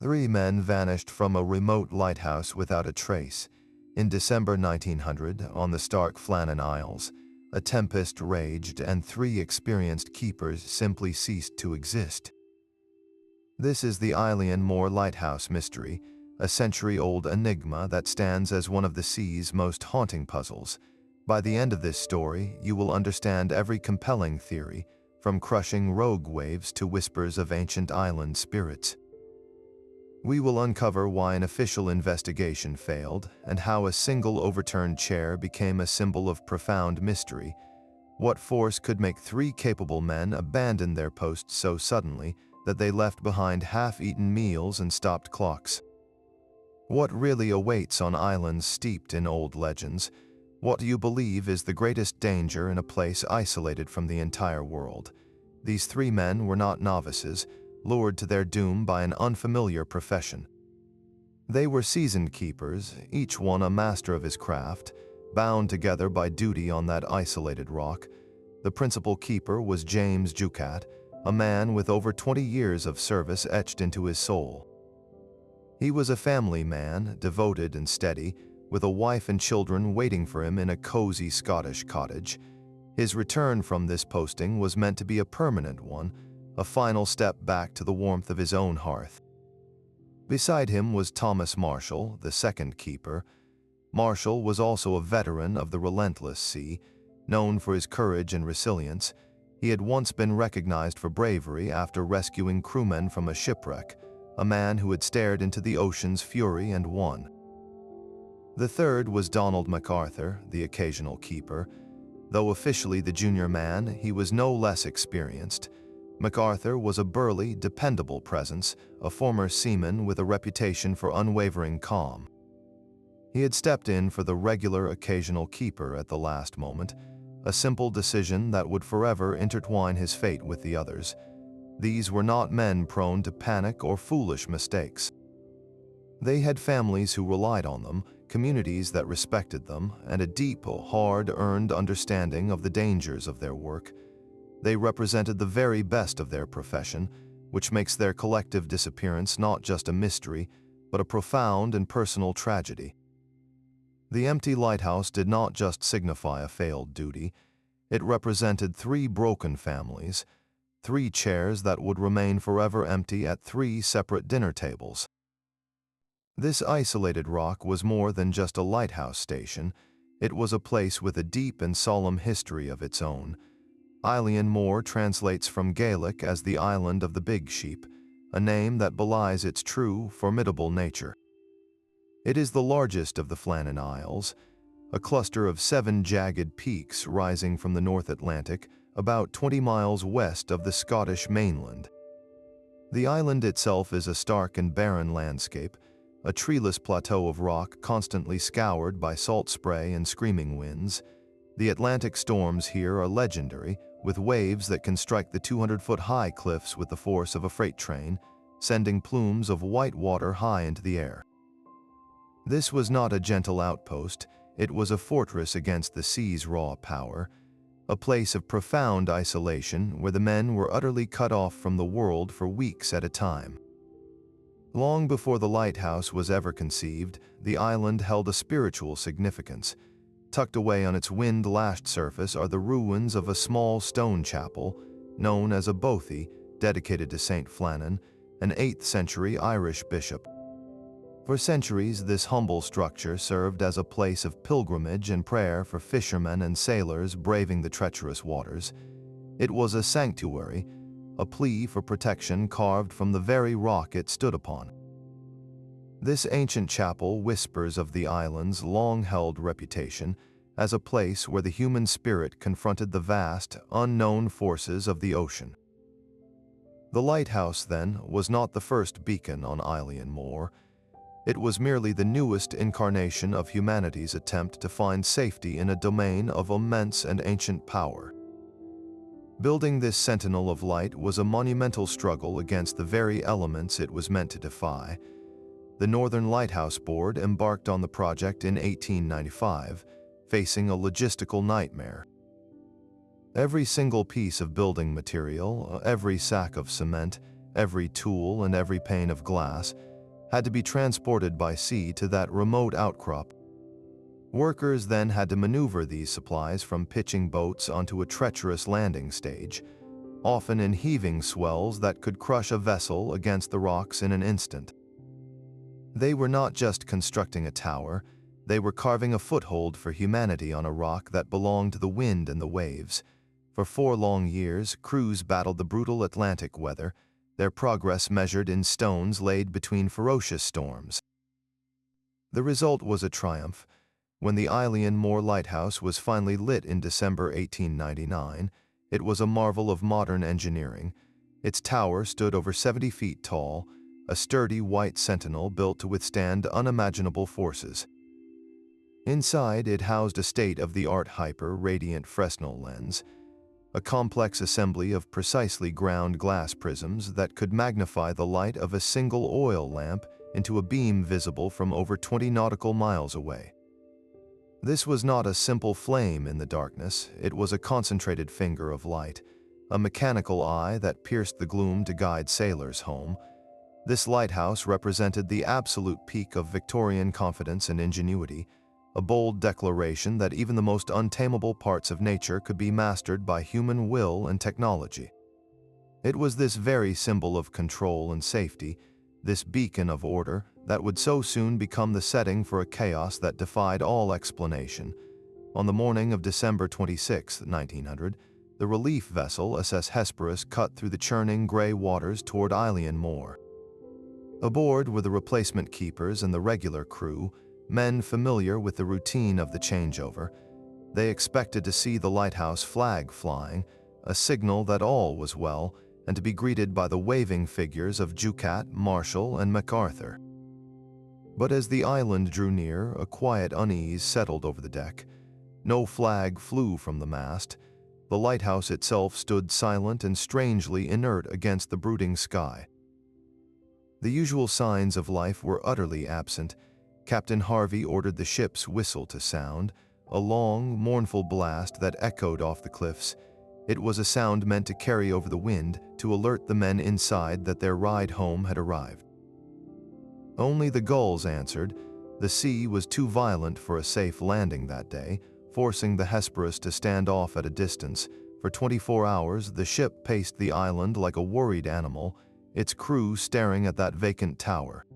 Three men vanished from a remote lighthouse without a trace. In December 1900, on the stark Flannan Isles, a tempest raged and three experienced keepers simply ceased to exist. This is the Eilean Mor Lighthouse mystery, a century-old enigma that stands as one of the sea's most haunting puzzles. By the end of this story, you will understand every compelling theory, from crushing rogue waves to whispers of ancient island spirits. We will uncover why an official investigation failed and how a single overturned chair became a symbol of profound mystery. What force could make three capable men abandon their posts so suddenly that they left behind half-eaten meals and stopped clocks? What really awaits on islands steeped in old legends? What do you believe is the greatest danger in a place isolated from the entire world? These three men were not novices, lured to their doom by an unfamiliar profession. They were seasoned keepers, each one a master of his craft, bound together by duty on that isolated rock. The principal keeper was James Ducat, a man with over 20 years of service etched into his soul. He was a family man, devoted and steady, with a wife and children waiting for him in a cozy Scottish cottage. His return from this posting was meant to be a permanent one, a final step back to the warmth of his own hearth. Beside him was Thomas Marshall, the second keeper. Marshall was also a veteran of the relentless sea, known for his courage and resilience. He had once been recognized for bravery after rescuing crewmen from a shipwreck, a man who had stared into the ocean's fury and won. The third was Donald MacArthur, the occasional keeper. Though officially the junior man, he was no less experienced. MacArthur was a burly, dependable presence, a former seaman with a reputation for unwavering calm. He had stepped in for the regular occasional keeper at the last moment, a simple decision that would forever intertwine his fate with the others. These were not men prone to panic or foolish mistakes. They had families who relied on them, communities that respected them, and a deep, hard-earned understanding of the dangers of their work. They represented the very best of their profession, which makes their collective disappearance not just a mystery, but a profound and personal tragedy. The empty lighthouse did not just signify a failed duty. It represented three broken families, three chairs that would remain forever empty at three separate dinner tables. This isolated rock was more than just a lighthouse station. It was a place with a deep and solemn history of its own. Eilean Mor translates from Gaelic as the Island of the Big Sheep, a name that belies its true, formidable nature. It is the largest of the Flannan Isles, a cluster of 7 jagged peaks rising from the North Atlantic, about 20 miles west of the Scottish mainland. The island itself is a stark and barren landscape, a treeless plateau of rock constantly scoured by salt spray and screaming winds. The Atlantic storms here are legendary, with waves that can strike the 200-foot-high cliffs with the force of a freight train, sending plumes of white water high into the air. This was not a gentle outpost, it was a fortress against the sea's raw power, a place of profound isolation where the men were utterly cut off from the world for weeks at a time. Long before the lighthouse was ever conceived, the island held a spiritual significance. Tucked away on its wind-lashed surface are the ruins of a small stone chapel, known as a bothy, dedicated to St. Flannan, an 8th-century Irish bishop. For centuries, this humble structure served as a place of pilgrimage and prayer for fishermen and sailors braving the treacherous waters. It was a sanctuary, a plea for protection carved from the very rock it stood upon. This ancient chapel whispers of the island's long-held reputation as a place where the human spirit confronted the vast, unknown forces of the ocean. The lighthouse, then, was not the first beacon on Eilean Mor. It was merely the newest incarnation of humanity's attempt to find safety in a domain of immense and ancient power. Building this sentinel of light was a monumental struggle against the very elements it was meant to defy. The Northern Lighthouse Board embarked on the project in 1895, facing a logistical nightmare. Every single piece of building material, every sack of cement, every tool and every pane of glass, had to be transported by sea to that remote outcrop. Workers then had to maneuver these supplies from pitching boats onto a treacherous landing stage, often in heaving swells that could crush a vessel against the rocks in an instant. They were not just constructing a tower, they were carving a foothold for humanity on a rock that belonged to the wind and the waves. For 4 long years, crews battled the brutal Atlantic weather, their progress measured in stones laid between ferocious storms. The result was a triumph. When the Eilean Mor Lighthouse was finally lit in December 1899, it was a marvel of modern engineering. Its tower stood over 70 feet tall, a sturdy white sentinel built to withstand unimaginable forces. Inside, it housed a state-of-the-art hyper-radiant Fresnel lens, a complex assembly of precisely ground glass prisms that could magnify the light of a single oil lamp into a beam visible from over 20 nautical miles away. This was not a simple flame in the darkness, it was a concentrated finger of light, a mechanical eye that pierced the gloom to guide sailors home. This lighthouse represented the absolute peak of Victorian confidence and ingenuity, a bold declaration that even the most untamable parts of nature could be mastered by human will and technology. It was this very symbol of control and safety, this beacon of order, that would so soon become the setting for a chaos that defied all explanation. On the morning of December 26, 1900, the relief vessel SS Hesperus cut through the churning gray waters toward Eilean Mor. Aboard were the replacement keepers and the regular crew, men familiar with the routine of the changeover. They expected to see the lighthouse flag flying, a signal that all was well, and to be greeted by the waving figures of Ducat, Marshall, and MacArthur. But as the island drew near, a quiet unease settled over the deck. No flag flew from the mast. The lighthouse itself stood silent and strangely inert against the brooding sky. The usual signs of life were utterly absent. Captain Harvey ordered the ship's whistle to sound, a long, mournful blast that echoed off the cliffs. It was a sound meant to carry over the wind, to alert the men inside that their ride home had arrived. Only the gulls answered. The sea was too violent for a safe landing that day, forcing the Hesperus to stand off at a distance. For 24 hours, the ship paced the island like a worried animal, its crew staring at that vacant tower.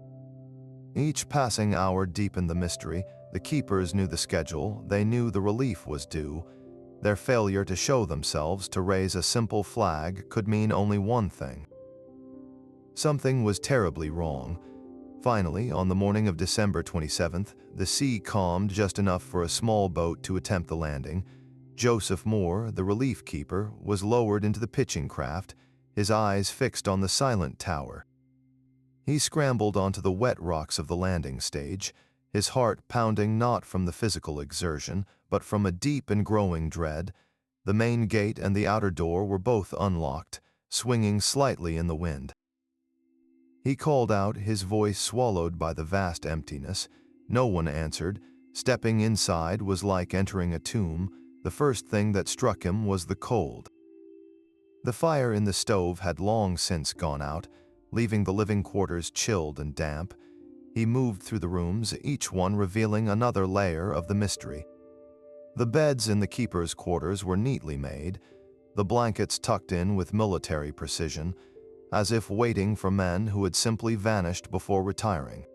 Each passing hour deepened the mystery. The keepers knew the schedule, they knew the relief was due. Their failure to show themselves, to raise a simple flag, could mean only one thing. Something was terribly wrong. Finally, on the morning of December 27th, the sea calmed just enough for a small boat to attempt the landing. Joseph Moore, the relief keeper, was lowered into the pitching craft, his eyes fixed on the silent tower. He scrambled onto the wet rocks of the landing stage, his heart pounding not from the physical exertion, but from a deep and growing dread. The main gate and the outer door were both unlocked, swinging slightly in the wind. He called out, his voice swallowed by the vast emptiness. No one answered. Stepping inside was like entering a tomb. The first thing that struck him was the cold. The fire in the stove had long since gone out, leaving the living quarters chilled and damp. He moved through the rooms, each one revealing another layer of the mystery. The beds in the keepers' quarters were neatly made, the blankets tucked in with military precision, as if waiting for men who had simply vanished before retiring.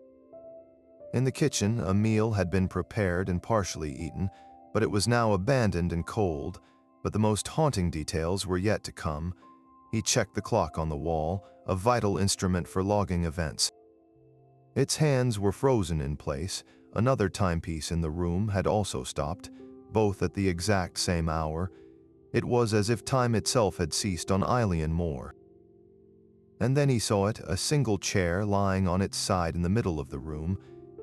In the kitchen, a meal had been prepared and partially eaten, but it was now abandoned and cold. But the most haunting details were yet to come. He checked the clock on the wall, a vital instrument for logging events. Its hands were frozen in place. Another timepiece in the room had also stopped, both at the exact same hour. It was as if time itself had ceased on Eilean Mor. And then he saw it, a single chair lying on its side in the middle of the room.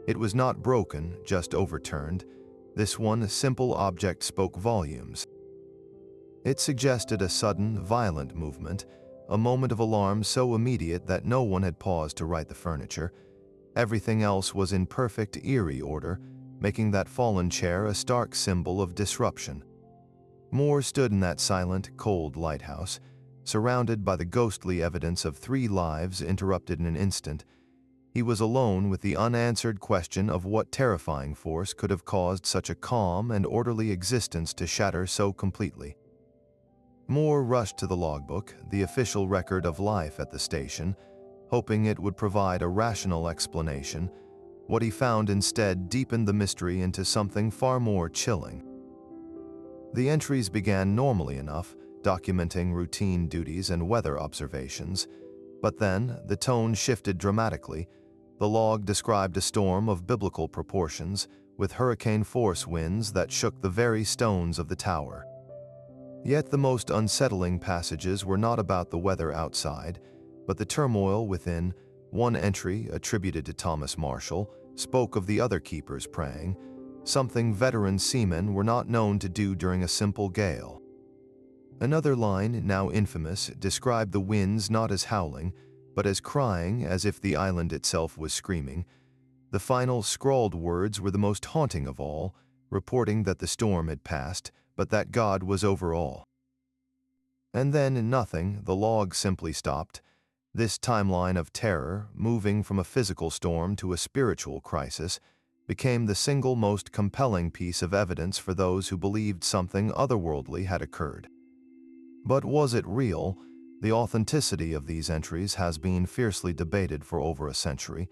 It was not broken, just overturned. This one simple object spoke volumes. It suggested a sudden, violent movement, a moment of alarm so immediate that no one had paused to right the furniture. Everything else was in perfect, eerie order, making that fallen chair a stark symbol of disruption. Moore stood in that silent, cold lighthouse, Surrounded by the ghostly evidence of 3 lives interrupted in an instant, he was alone with the unanswered question of what terrifying force could have caused such a calm and orderly existence to shatter so completely. Moore rushed to the logbook, the official record of life at the station, hoping it would provide a rational explanation. What he found instead deepened the mystery into something far more chilling. The entries began normally enough, documenting routine duties and weather observations, but then the tone shifted dramatically. The log described a storm of biblical proportions, with hurricane-force winds that shook the very stones of the tower. Yet the most unsettling passages were not about the weather outside, but the turmoil within. One entry, attributed to Thomas Marshall, spoke of the other keepers praying, something veteran seamen were not known to do during a simple gale. Another line, now infamous, described the winds not as howling, but as crying, as if the island itself was screaming. The final scrawled words were the most haunting of all, reporting that the storm had passed, but that God was over all. And then nothing, the log simply stopped. This timeline of terror, moving from a physical storm to a spiritual crisis, became the single most compelling piece of evidence for those who believed something otherworldly had occurred. But was it real? The authenticity of these entries has been fiercely debated for over a century.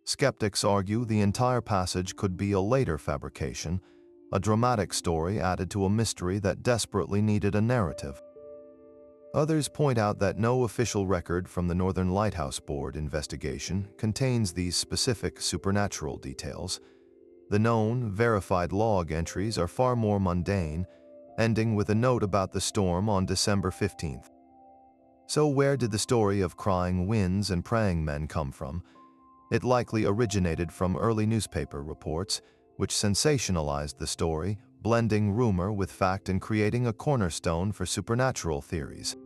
Skeptics argue the entire passage could be a later fabrication, a dramatic story added to a mystery that desperately needed a narrative. Others point out that no official record from the Northern Lighthouse Board investigation contains these specific supernatural details. The known, verified log entries are far more mundane, ending with a note about the storm on December 15th. So where did the story of crying winds and praying men come from? It likely originated from early newspaper reports, which sensationalized the story, blending rumor with fact and creating a cornerstone for supernatural theories.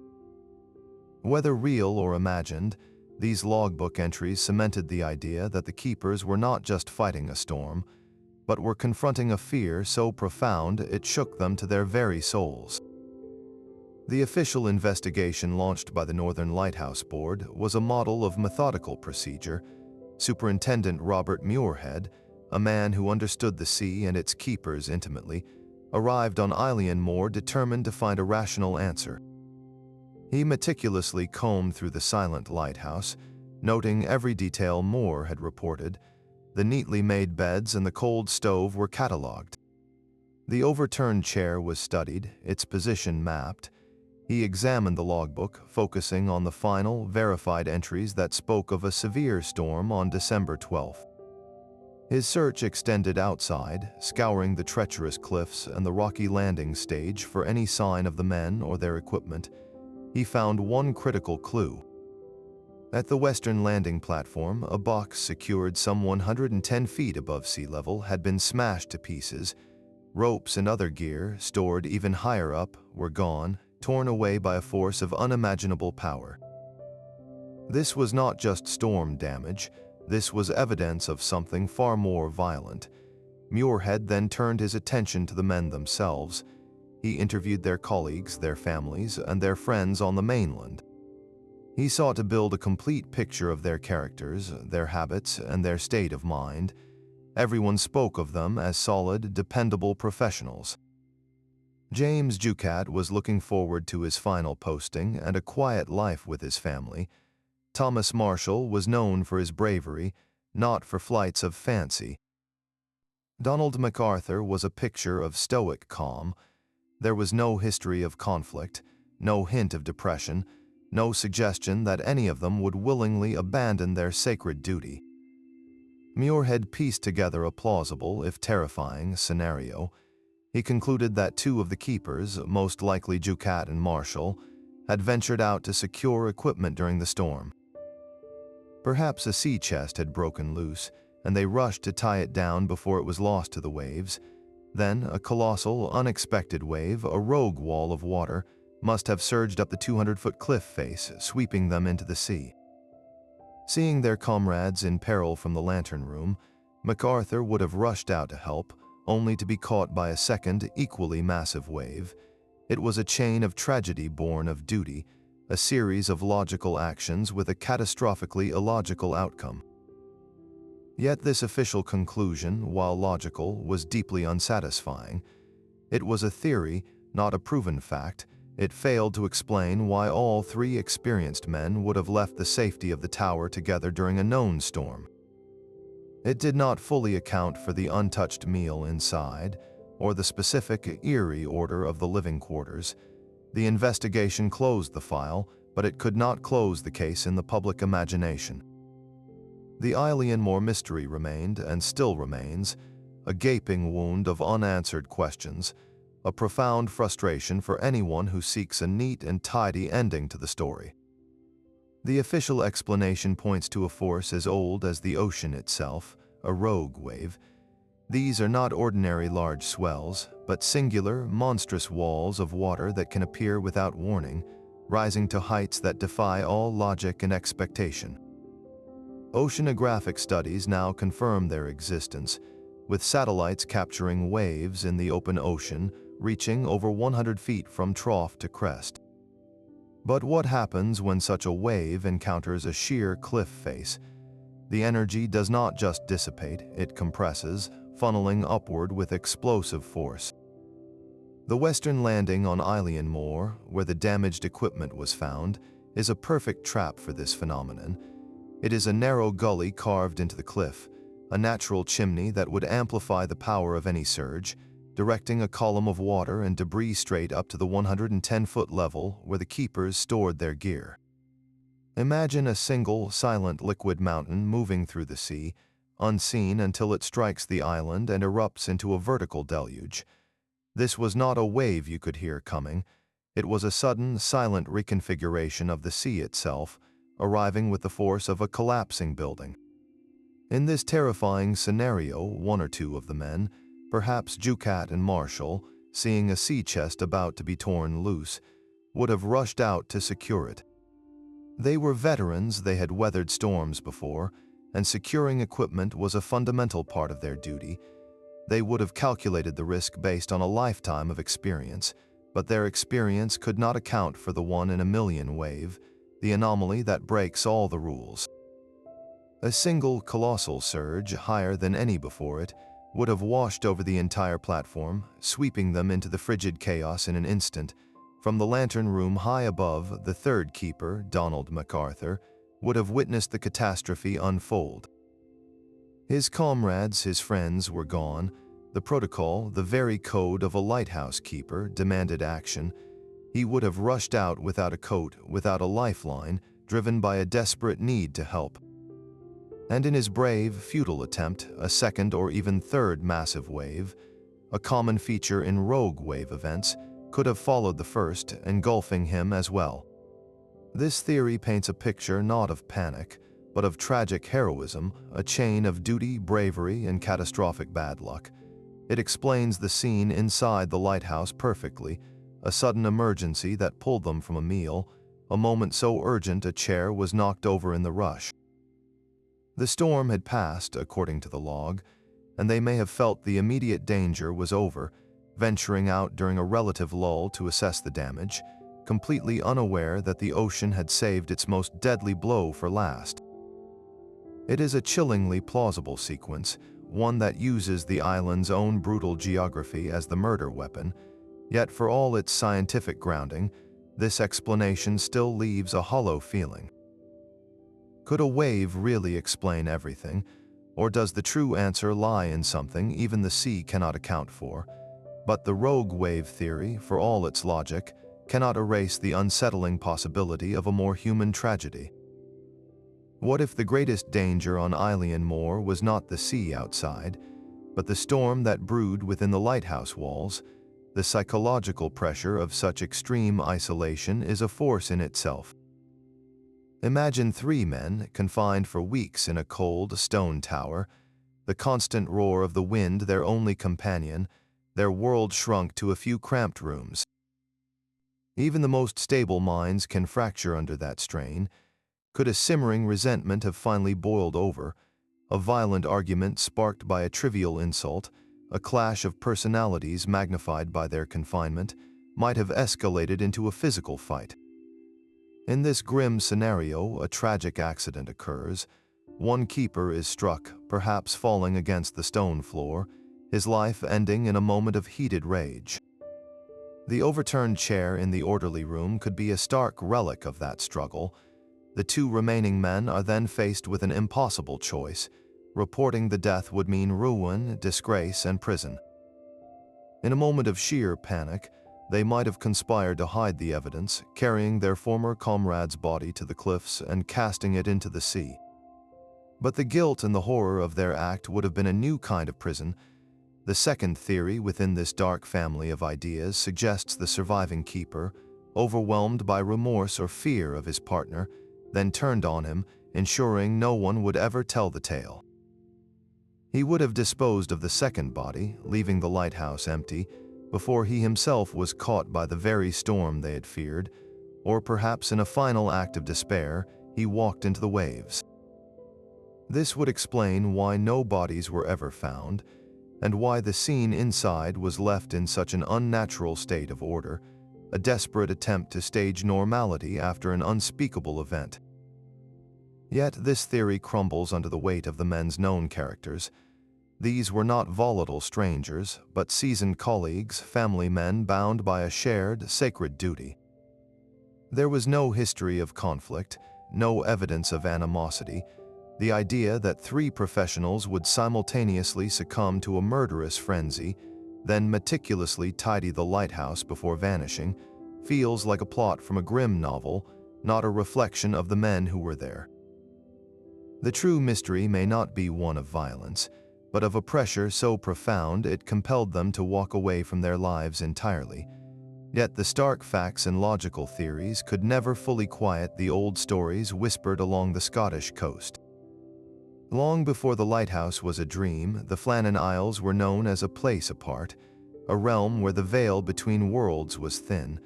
Whether real or imagined, these logbook entries cemented the idea that the keepers were not just fighting a storm, but were confronting a fear so profound it shook them to their very souls. The official investigation launched by the Northern Lighthouse Board was a model of methodical procedure. Superintendent Robert Muirhead, a man who understood the sea and its keepers intimately, arrived on Eilean Mor determined to find a rational answer. He meticulously combed through the silent lighthouse, noting every detail Moore had reported. The neatly made beds and the cold stove were catalogued. The overturned chair was studied, its position mapped. He examined the logbook, focusing on the final, verified entries that spoke of a severe storm on December 12th. His search extended outside, scouring the treacherous cliffs and the rocky landing stage for any sign of the men or their equipment. He found one critical clue. At the western landing platform, a box secured some 110 feet above sea level had been smashed to pieces. Ropes and other gear, stored even higher up, were gone, torn away by a force of unimaginable power. This was not just storm damage, this was evidence of something far more violent. Muirhead then turned his attention to the men themselves. He interviewed their colleagues, their families, and their friends on the mainland. He sought to build a complete picture of their characters, their habits, and their state of mind. Everyone spoke of them as solid, dependable professionals. James Ducat was looking forward to his final posting and a quiet life with his family. Thomas Marshall was known for his bravery, not for flights of fancy. Donald MacArthur was a picture of stoic calm. There was no history of conflict, no hint of depression, no suggestion that any of them would willingly abandon their sacred duty. Muirhead pieced together a plausible, if terrifying, scenario. He concluded that 2 of the keepers, most likely Ducat and Marshall, had ventured out to secure equipment during the storm. Perhaps a sea chest had broken loose, and they rushed to tie it down before it was lost to the waves. Then a colossal, unexpected wave, a rogue wall of water, must have surged up the 200-foot cliff face, sweeping them into the sea. Seeing their comrades in peril from the lantern room, MacArthur would have rushed out to help, only to be caught by a second, equally massive wave. It was a chain of tragedy born of duty, a series of logical actions with a catastrophically illogical outcome. Yet this official conclusion, while logical, was deeply unsatisfying. It was a theory, not a proven fact. It failed to explain why all three experienced men would have left the safety of the tower together during a known storm. It did not fully account for the untouched meal inside, or the specific eerie order of the living quarters. The investigation closed the file, but it could not close the case in the public imagination. The Eilean Mor mystery remained, and still remains, a gaping wound of unanswered questions, a profound frustration for anyone who seeks a neat and tidy ending to the story. The official explanation points to a force as old as the ocean itself, a rogue wave. These are not ordinary large swells, but singular, monstrous walls of water that can appear without warning, rising to heights that defy all logic and expectation. Oceanographic studies now confirm their existence, with satellites capturing waves in the open ocean reaching over 100 feet from trough to crest. But what happens when such a wave encounters a sheer cliff face? The energy does not just dissipate, it compresses, funneling upward with explosive force. The western landing on Eilean Mor, where the damaged equipment was found, is a perfect trap for this phenomenon. It is a narrow gully carved into the cliff, a natural chimney that would amplify the power of any surge, directing a column of water and debris straight up to the 110-foot level where the keepers stored their gear. Imagine a single, silent liquid mountain moving through the sea, unseen until it strikes the island and erupts into a vertical deluge. This was not a wave you could hear coming. It was a sudden, silent reconfiguration of the sea itself, arriving with the force of a collapsing building. In this terrifying scenario, one or two of the men, perhaps Ducat and Marshall, seeing a sea chest about to be torn loose, would have rushed out to secure it. They were veterans, they had weathered storms before, and securing equipment was a fundamental part of their duty. They would have calculated the risk based on a lifetime of experience, but their experience could not account for the 1-in-a-million wave, the anomaly that breaks all the rules. A single colossal surge, higher than any before it, would have washed over the entire platform, sweeping them into the frigid chaos in an instant. From the lantern room high above, the third keeper, Donald MacArthur, would have witnessed the catastrophe unfold. His comrades, his friends, were gone. The protocol, the very code of a lighthouse keeper, demanded action. He would have rushed out without a coat, without a lifeline, driven by a desperate need to help. And in his brave, futile attempt, a second or even third massive wave, a common feature in rogue wave events, could have followed the first, engulfing him as well. This theory paints a picture not of panic, but of tragic heroism, a chain of duty, bravery, and catastrophic bad luck. It explains the scene inside the lighthouse perfectly, a sudden emergency that pulled them from a meal, a moment so urgent a chair was knocked over in the rush. The storm had passed, according to the log, and they may have felt the immediate danger was over, venturing out during a relative lull to assess the damage, completely unaware that the ocean had saved its most deadly blow for last. It is a chillingly plausible sequence, one that uses the island's own brutal geography as the murder weapon, yet for all its scientific grounding, this explanation still leaves a hollow feeling. Could a wave really explain everything, or does the true answer lie in something even the sea cannot account for? But the rogue wave theory, for all its logic, cannot erase the unsettling possibility of a more human tragedy. What if the greatest danger on Eilean Mor was not the sea outside, but the storm that brewed within the lighthouse walls? The psychological pressure of such extreme isolation is a force in itself. Imagine 3 men confined for weeks in a cold stone tower, the constant roar of the wind their only companion, their world shrunk to a few cramped rooms. Even the most stable minds can fracture under that strain. Could a simmering resentment have finally boiled over, a violent argument sparked by a trivial insult, a clash of personalities magnified by their confinement, might have escalated into a physical fight? In this grim scenario, a tragic accident occurs. One keeper is struck, perhaps falling against the stone floor, his life ending in a moment of heated rage. The overturned chair in the orderly room could be a stark relic of that struggle. The two remaining men are then faced with an impossible choice. Reporting the death would mean ruin, disgrace, and prison. In a moment of sheer panic, they might have conspired to hide the evidence, carrying their former comrade's body to the cliffs and casting it into the sea. But the guilt and the horror of their act would have been a new kind of prison. The second theory within this dark family of ideas suggests the surviving keeper, overwhelmed by remorse or fear of his partner, then turned on him, ensuring no one would ever tell the tale. He would have disposed of the second body, leaving the lighthouse empty, before he himself was caught by the very storm they had feared, or perhaps in a final act of despair, he walked into the waves. This would explain why no bodies were ever found, and why the scene inside was left in such an unnatural state of order, a desperate attempt to stage normality after an unspeakable event. Yet this theory crumbles under the weight of the men's known characters. These were not volatile strangers, but seasoned colleagues, family men bound by a shared, sacred duty. There was no history of conflict, no evidence of animosity. The idea that three professionals would simultaneously succumb to a murderous frenzy, then meticulously tidy the lighthouse before vanishing, feels like a plot from a grim novel, not a reflection of the men who were there. The true mystery may not be one of violence, but of a pressure so profound it compelled them to walk away from their lives entirely. Yet the stark facts and logical theories could never fully quiet the old stories whispered along the Scottish coast. Long before the lighthouse was a dream, the Flannan Isles were known as a place apart, a realm where the veil between worlds was thin.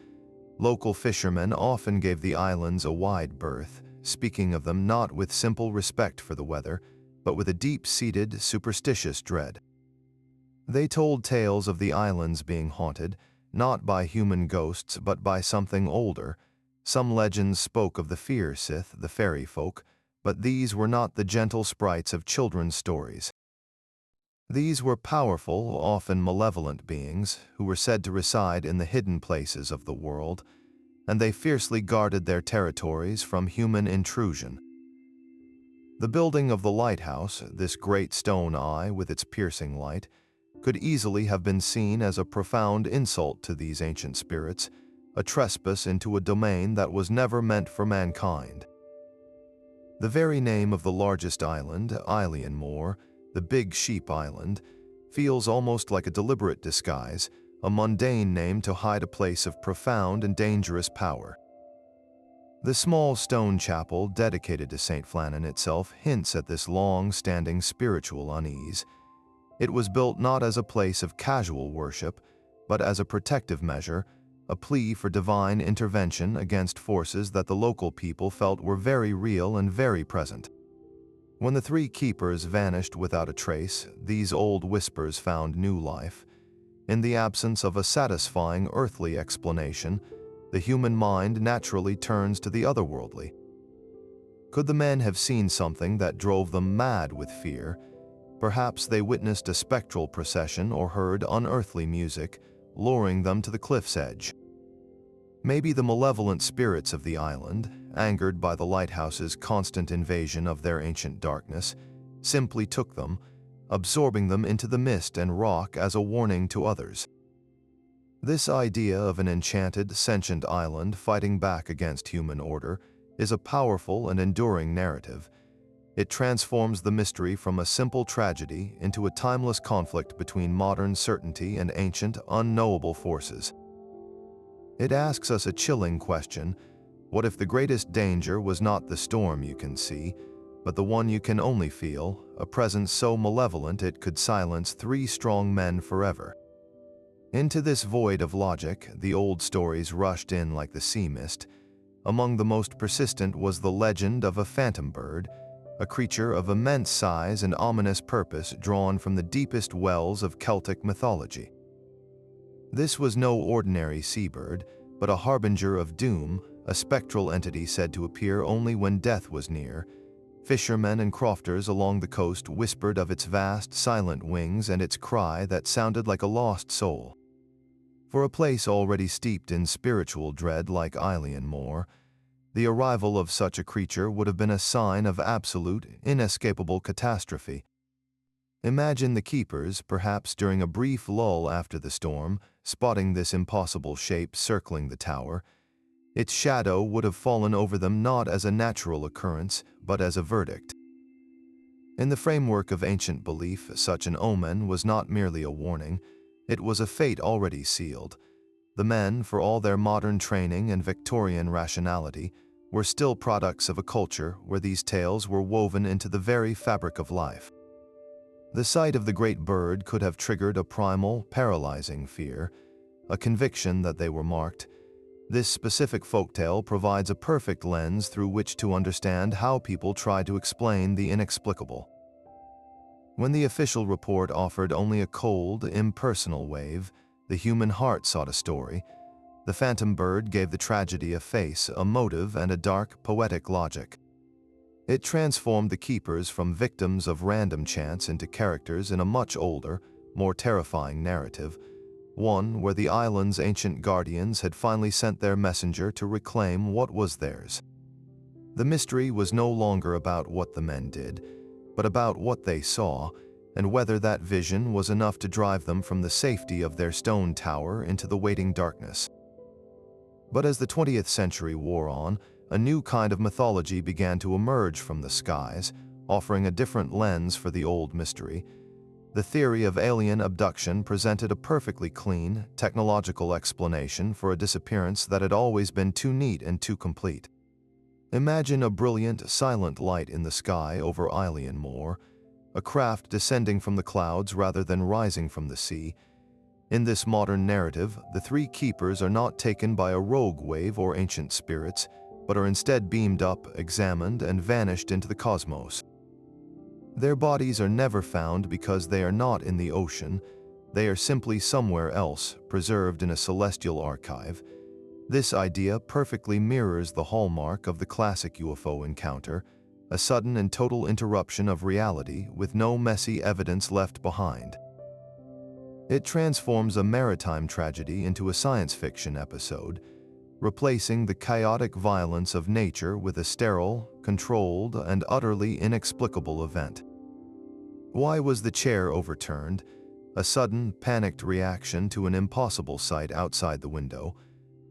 Local fishermen often gave the islands a wide berth, speaking of them not with simple respect for the weather, but with a deep-seated, superstitious dread. They told tales of the islands being haunted, not by human ghosts but by something older. Some legends spoke of the Fear Sith, the fairy folk, but these were not the gentle sprites of children's stories. These were powerful, often malevolent beings who were said to reside in the hidden places of the world, and they fiercely guarded their territories from human intrusion. The building of the lighthouse, this great stone eye with its piercing light, could easily have been seen as a profound insult to these ancient spirits, a trespass into a domain that was never meant for mankind. The very name of the largest island, Eilean Mor, the Big Sheep Island, feels almost like a deliberate disguise, a mundane name to hide a place of profound and dangerous power. The small stone chapel dedicated to St. Flannan itself hints at this long-standing spiritual unease. It was built not as a place of casual worship, but as a protective measure, a plea for divine intervention against forces that the local people felt were very real and very present. When the three keepers vanished without a trace, these old whispers found new life. In the absence of a satisfying earthly explanation, the human mind naturally turns to the otherworldly. Could the men have seen something that drove them mad with fear? Perhaps they witnessed a spectral procession or heard unearthly music, luring them to the cliff's edge. Maybe the malevolent spirits of the island, angered by the lighthouse's constant invasion of their ancient darkness, simply took them, absorbing them into the mist and rock as a warning to others. This idea of an enchanted, sentient island fighting back against human order is a powerful and enduring narrative. It transforms the mystery from a simple tragedy into a timeless conflict between modern certainty and ancient, unknowable forces. It asks us a chilling question: what if the greatest danger was not the storm you can see, but the one you can only feel, a presence so malevolent it could silence three strong men forever? Into this void of logic, the old stories rushed in like the sea mist. Among the most persistent was the legend of a phantom bird, a creature of immense size and ominous purpose drawn from the deepest wells of Celtic mythology. This was no ordinary seabird, but a harbinger of doom, a spectral entity said to appear only when death was near. Fishermen and crofters along the coast whispered of its vast, silent wings and its cry that sounded like a lost soul. For a place already steeped in spiritual dread like Eilean Mor, the arrival of such a creature would have been a sign of absolute, inescapable catastrophe. Imagine the keepers, perhaps during a brief lull after the storm, spotting this impossible shape circling the tower. Its shadow would have fallen over them not as a natural occurrence, but as a verdict. In the framework of ancient belief, such an omen was not merely a warning, it was a fate already sealed. The men, for all their modern training and Victorian rationality, were still products of a culture where these tales were woven into the very fabric of life. The sight of the great bird could have triggered a primal, paralyzing fear, a conviction that they were marked. This specific folktale provides a perfect lens through which to understand how people try to explain the inexplicable. When the official report offered only a cold, impersonal wave, the human heart sought a story. The phantom bird gave the tragedy a face, a motive, and a dark, poetic logic. It transformed the keepers from victims of random chance into characters in a much older, more terrifying narrative, one where the island's ancient guardians had finally sent their messenger to reclaim what was theirs. The mystery was no longer about what the men did, but about what they saw, and whether that vision was enough to drive them from the safety of their stone tower into the waiting darkness. But as the 20th century wore on, a new kind of mythology began to emerge from the skies, offering a different lens for the old mystery. The theory of alien abduction presented a perfectly clean, technological explanation for a disappearance that had always been too neat and too complete. Imagine a brilliant, silent light in the sky over Eilean Mor, a craft descending from the clouds rather than rising from the sea. In this modern narrative, the three keepers are not taken by a rogue wave or ancient spirits, but are instead beamed up, examined, and vanished into the cosmos. Their bodies are never found because they are not in the ocean. They are simply somewhere else, preserved in a celestial archive. This idea perfectly mirrors the hallmark of the classic UFO encounter, a sudden and total interruption of reality with no messy evidence left behind. It transforms a maritime tragedy into a science fiction episode, replacing the chaotic violence of nature with a sterile, controlled, and utterly inexplicable event. Why was the chair overturned? A sudden, panicked reaction to an impossible sight outside the window.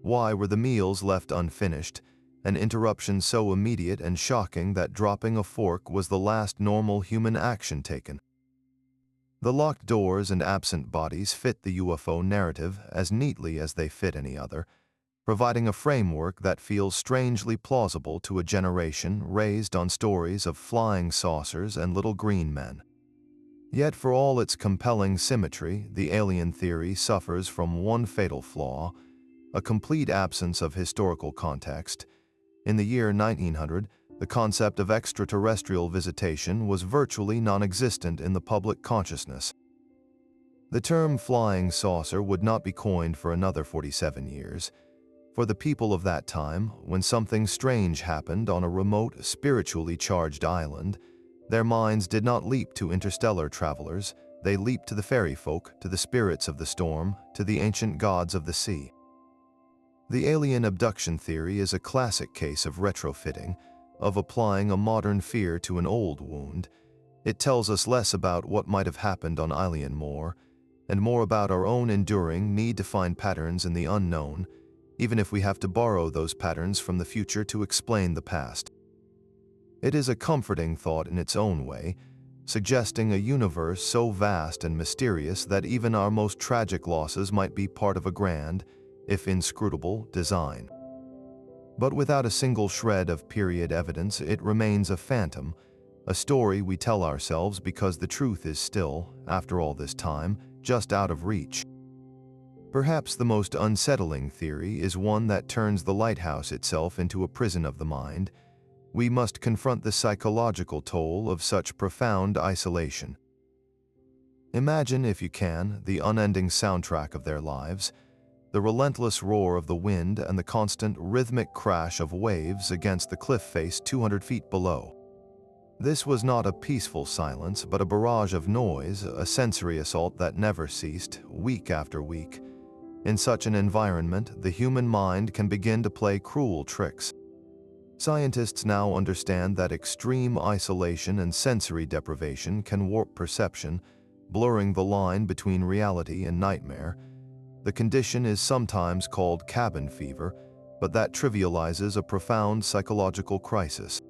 Why were the meals left unfinished? An interruption so immediate and shocking that dropping a fork was the last normal human action taken. The locked doors and absent bodies fit the UFO narrative as neatly as they fit any other, providing a framework that feels strangely plausible to a generation raised on stories of flying saucers and little green men. Yet for all its compelling symmetry, the alien theory suffers from one fatal flaw: a complete absence of historical context. In the year 1900, the concept of extraterrestrial visitation was virtually non-existent in the public consciousness. The term flying saucer would not be coined for another 47 years. For the people of that time, when something strange happened on a remote, spiritually charged island, their minds did not leap to interstellar travelers, they leaped to the fairy folk, to the spirits of the storm, to the ancient gods of the sea. The alien abduction theory is a classic case of retrofitting, of applying a modern fear to an old wound. It tells us less about what might have happened on Eilean Mor, and more about our own enduring need to find patterns in the unknown, even if we have to borrow those patterns from the future to explain the past. It is a comforting thought in its own way, suggesting a universe so vast and mysterious that even our most tragic losses might be part of a grand, if inscrutable, design. But without a single shred of period evidence, it remains a phantom, a story we tell ourselves because the truth is still, after all this time, just out of reach. Perhaps the most unsettling theory is one that turns the lighthouse itself into a prison of the mind. We must confront the psychological toll of such profound isolation. Imagine, if you can, the unending soundtrack of their lives. the relentless roar of the wind and the constant rhythmic crash of waves against the cliff face 200 feet below. This was not a peaceful silence, but a barrage of noise, a sensory assault that never ceased, week after week. In such an environment, the human mind can begin to play cruel tricks. Scientists now understand that extreme isolation and sensory deprivation can warp perception, blurring the line between reality and nightmare. The condition is sometimes called cabin fever, but that trivializes a profound psychological crisis.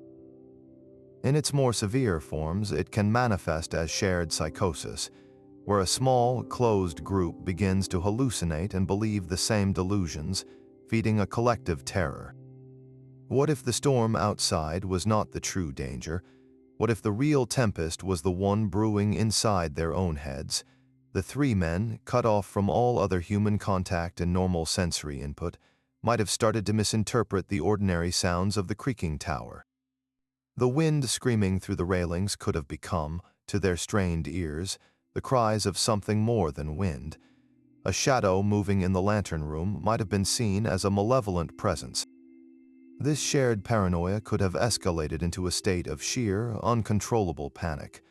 In its more severe forms, it can manifest as shared psychosis, where a small, closed group begins to hallucinate and believe the same delusions, feeding a collective terror. What if the storm outside was not the true danger? What if the real tempest was the one brewing inside their own heads? The three men, cut off from all other human contact and normal sensory input, might have started to misinterpret the ordinary sounds of the creaking tower. The wind screaming through the railings could have become, to their strained ears, the cries of something more than wind. A shadow moving in the lantern room might have been seen as a malevolent presence. This shared paranoia could have escalated into a state of sheer, uncontrollable panic.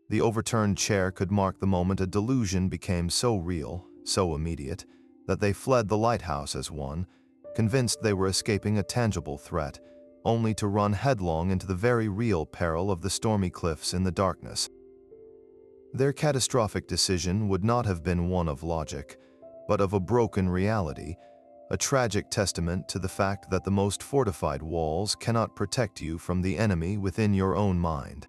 The overturned chair could mark the moment a delusion became so real, so immediate, that they fled the lighthouse as one, convinced they were escaping a tangible threat, only to run headlong into the very real peril of the stormy cliffs in the darkness. Their catastrophic decision would not have been one of logic, but of a broken reality, a tragic testament to the fact that the most fortified walls cannot protect you from the enemy within your own mind.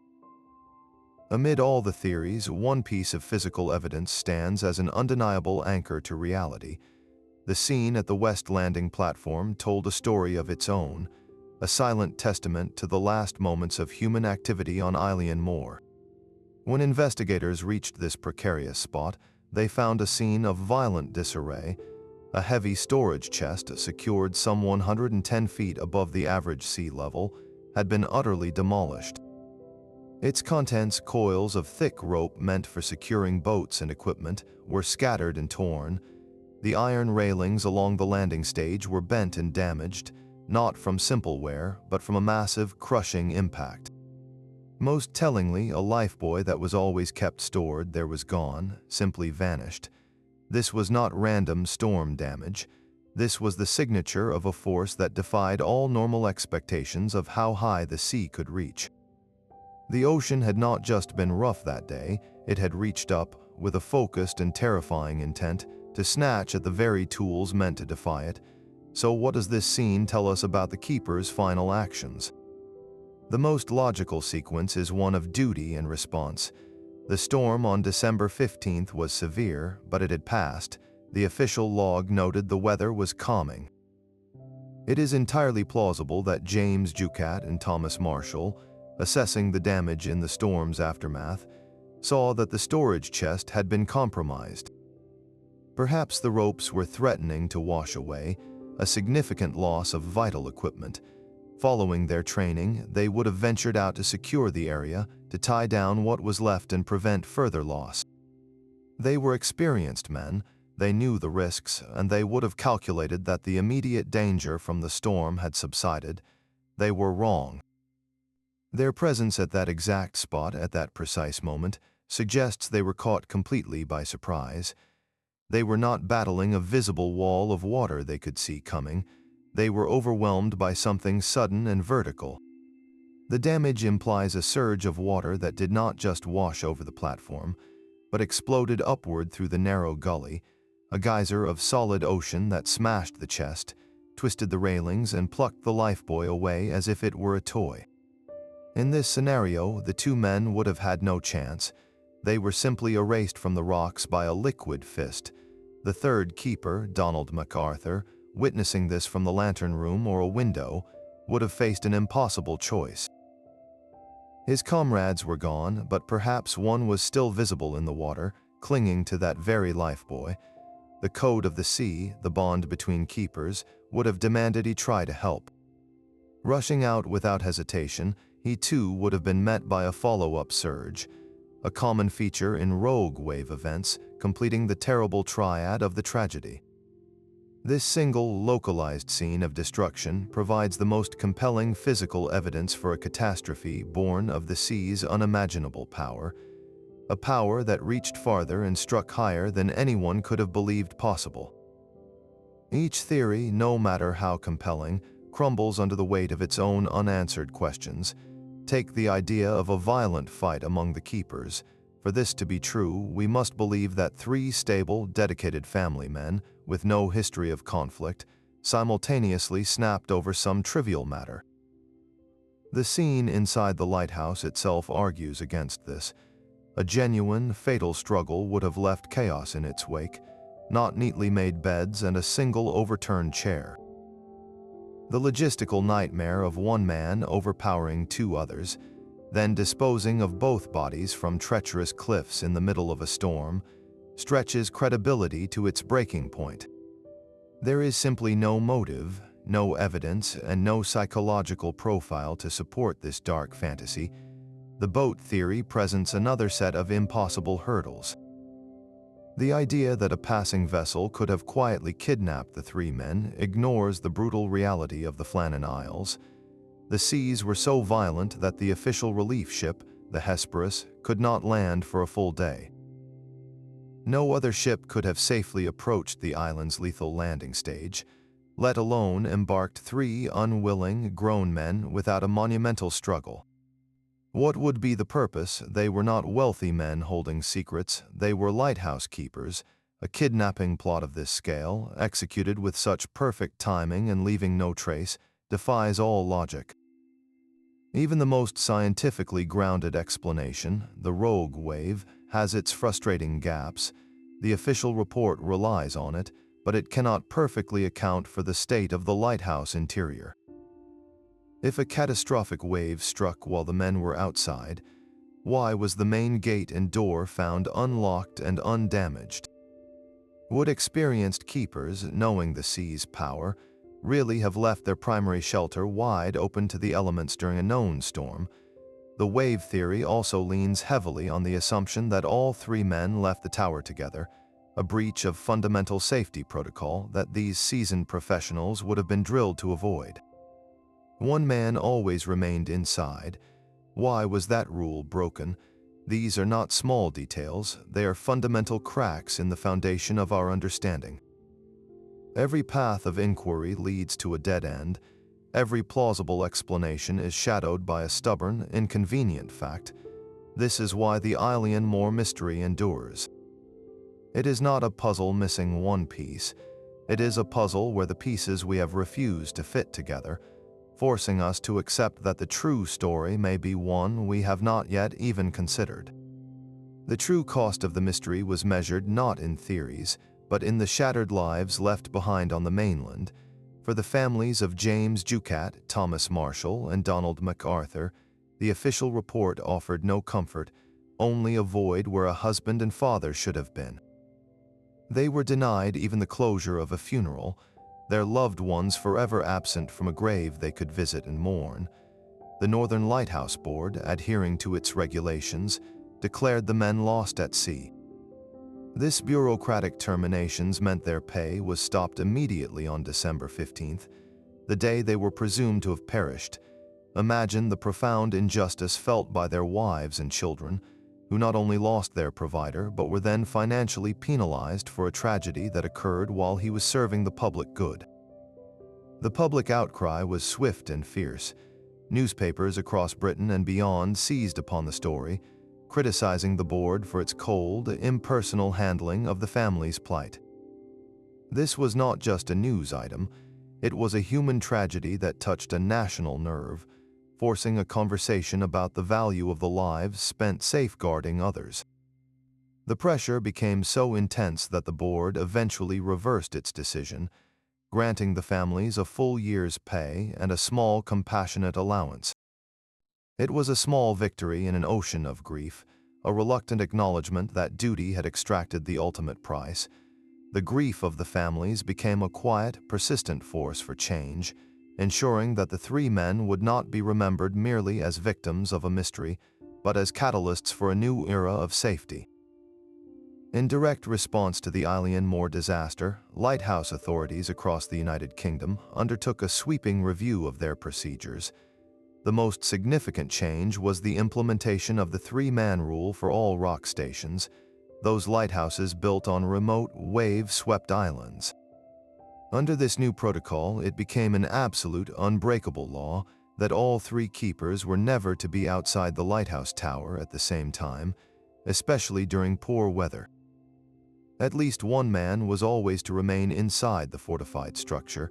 Amid all the theories, one piece of physical evidence stands as an undeniable anchor to reality. The scene at the West Landing platform told a story of its own, a silent testament to the last moments of human activity on Eilean Mor. When investigators reached this precarious spot, they found a scene of violent disarray. A heavy storage chest, secured some 110 feet above the average sea level, had been utterly demolished. Its contents, coils of thick rope meant for securing boats and equipment, were scattered and torn. The iron railings along the landing stage were bent and damaged, not from simple wear, but from a massive, crushing impact. Most tellingly, a lifebuoy that was always kept stored there was gone, simply vanished. This was not random storm damage. This was the signature of a force that defied all normal expectations of how high the sea could reach. The ocean had not just been rough that day, it had reached up, with a focused and terrifying intent, to snatch at the very tools meant to defy it. So what does this scene tell us about the keeper's final actions? The most logical sequence is one of duty and response. The storm on December 15th was severe, but it had passed. The official log noted the weather was calming. It is entirely plausible that James Ducat and Thomas Marshall, assessing the damage in the storm's aftermath, saw that the storage chest had been compromised. Perhaps the ropes were threatening to wash away, a significant loss of vital equipment. Following their training, they would have ventured out to secure the area, to tie down what was left and prevent further loss. They were experienced men, they knew the risks, and they would have calculated that the immediate danger from the storm had subsided. They were wrong. Their presence at that exact spot at that precise moment suggests they were caught completely by surprise. They were not battling a visible wall of water they could see coming. They were overwhelmed by something sudden and vertical. The damage implies a surge of water that did not just wash over the platform, but exploded upward through the narrow gully, a geyser of solid ocean that smashed the chest, twisted the railings, and plucked the lifebuoy away as if it were a toy. In this scenario, the two men would have had no chance. They were simply erased from the rocks by a liquid fist. The third keeper, Donald MacArthur, witnessing this from the lantern room or a window, would have faced an impossible choice. His comrades were gone, but perhaps one was still visible in the water, clinging to that very lifebuoy. The code of the sea, the bond between keepers, would have demanded he try to help. Rushing out without hesitation, he too would have been met by a follow-up surge, a common feature in rogue wave events, completing the terrible triad of the tragedy. This single, localized scene of destruction provides the most compelling physical evidence for a catastrophe born of the sea's unimaginable power, a power that reached farther and struck higher than anyone could have believed possible. Each theory, no matter how compelling, crumbles under the weight of its own unanswered questions. Take the idea of a violent fight among the keepers. For this to be true, we must believe that three stable, dedicated family men, with no history of conflict, simultaneously snapped over some trivial matter. The scene inside the lighthouse itself argues against this. A genuine, fatal struggle would have left chaos in its wake, not neatly made beds and a single overturned chair. The logistical nightmare of one man overpowering two others, then disposing of both bodies from treacherous cliffs in the middle of a storm, stretches credibility to its breaking point. There is simply no motive, no evidence, and no psychological profile to support this dark fantasy. The boat theory presents another set of impossible hurdles. The idea that a passing vessel could have quietly kidnapped the three men ignores the brutal reality of the Flannan Isles. The seas were so violent that the official relief ship, the Hesperus, could not land for a full day. No other ship could have safely approached the island's lethal landing stage, let alone embarked three unwilling, grown men without a monumental struggle. What would be the purpose? They were not wealthy men holding secrets, they were lighthouse keepers. A kidnapping plot of this scale, executed with such perfect timing and leaving no trace, defies all logic. Even the most scientifically grounded explanation, the rogue wave, has its frustrating gaps. The official report relies on it, but it cannot perfectly account for the state of the lighthouse interior. If a catastrophic wave struck while the men were outside, why was the main gate and door found unlocked and undamaged? Would experienced keepers, knowing the sea's power, really have left their primary shelter wide open to the elements during a known storm? The wave theory also leans heavily on the assumption that all three men left the tower together, a breach of fundamental safety protocol that these seasoned professionals would have been drilled to avoid. One man always remained inside. Why was that rule broken? These are not small details, they are fundamental cracks in the foundation of our understanding. Every path of inquiry leads to a dead end. Every plausible explanation is shadowed by a stubborn, inconvenient fact. This is why the Eilean Mor mystery endures. It is not a puzzle missing one piece. It is a puzzle where the pieces we have refused to fit together, forcing us to accept that the true story may be one we have not yet even considered. The true cost of the mystery was measured not in theories, but in the shattered lives left behind on the mainland. For the families of James Ducat, Thomas Marshall, and Donald MacArthur, the official report offered no comfort, only a void where a husband and father should have been. They were denied even the closure of a funeral, their loved ones forever absent from a grave they could visit and mourn. The Northern Lighthouse Board, adhering to its regulations, declared the men lost at sea. This bureaucratic terminations meant their pay was stopped immediately on December 15th, the day they were presumed to have perished. Imagine the profound injustice felt by their wives and children, who not only lost their provider but were then financially penalized for a tragedy that occurred while he was serving the public good. The public outcry was swift and fierce. Newspapers across Britain and beyond seized upon the story, criticizing the board for its cold, impersonal handling of the family's plight. This was not just a news item, it was a human tragedy that touched a national nerve, forcing a conversation about the value of the lives spent safeguarding others. The pressure became so intense that the board eventually reversed its decision, granting the families a full year's pay and a small compassionate allowance. It was a small victory in an ocean of grief, a reluctant acknowledgement that duty had extracted the ultimate price. The grief of the families became a quiet, persistent force for change, ensuring that the three men would not be remembered merely as victims of a mystery, but as catalysts for a new era of safety. In direct response to the Eilean Mor disaster, lighthouse authorities across the United Kingdom undertook a sweeping review of their procedures. The most significant change was the implementation of the three-man rule for all rock stations, those lighthouses built on remote, wave-swept islands. Under this new protocol, it became an absolute, unbreakable law that all three keepers were never to be outside the lighthouse tower at the same time, especially during poor weather. At least one man was always to remain inside the fortified structure,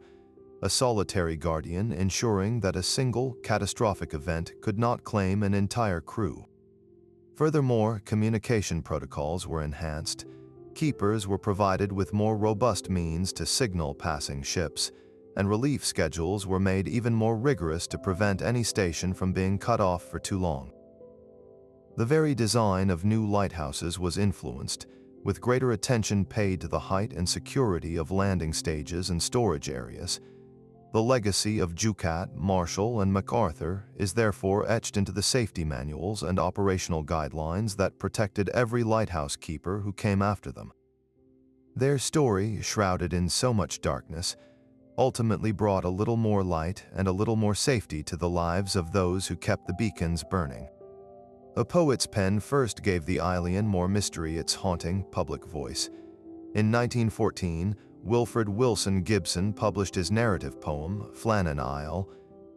a solitary guardian ensuring that a single catastrophic event could not claim an entire crew. Furthermore, communication protocols were enhanced. Keepers were provided with more robust means to signal passing ships, and relief schedules were made even more rigorous to prevent any station from being cut off for too long. The very design of new lighthouses was influenced, with greater attention paid to the height and security of landing stages and storage areas. The legacy of Ducat, Marshall, and MacArthur is therefore etched into the safety manuals and operational guidelines that protected every lighthouse keeper who came after them. Their story, shrouded in so much darkness, ultimately brought a little more light and a little more safety to the lives of those who kept the beacons burning. A poet's pen first gave the Eilean Mor mystery its haunting, public voice. In 1914, Wilfred Wilson Gibson published his narrative poem, Flannan Isles,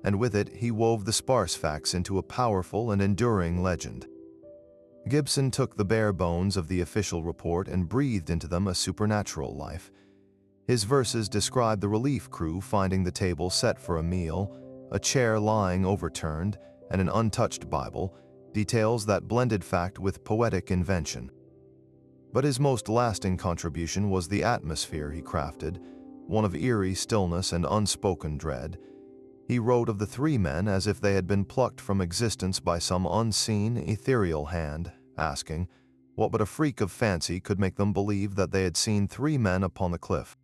and with it he wove the sparse facts into a powerful and enduring legend. Gibson took the bare bones of the official report and breathed into them a supernatural life. His verses describe the relief crew finding the table set for a meal, a chair lying overturned, and an untouched Bible, details that blended fact with poetic invention. But his most lasting contribution was the atmosphere he crafted, one of eerie stillness and unspoken dread. He wrote of the three men as if they had been plucked from existence by some unseen, ethereal hand, asking, what but a freak of fancy could make them believe that they had seen three men upon the cliff?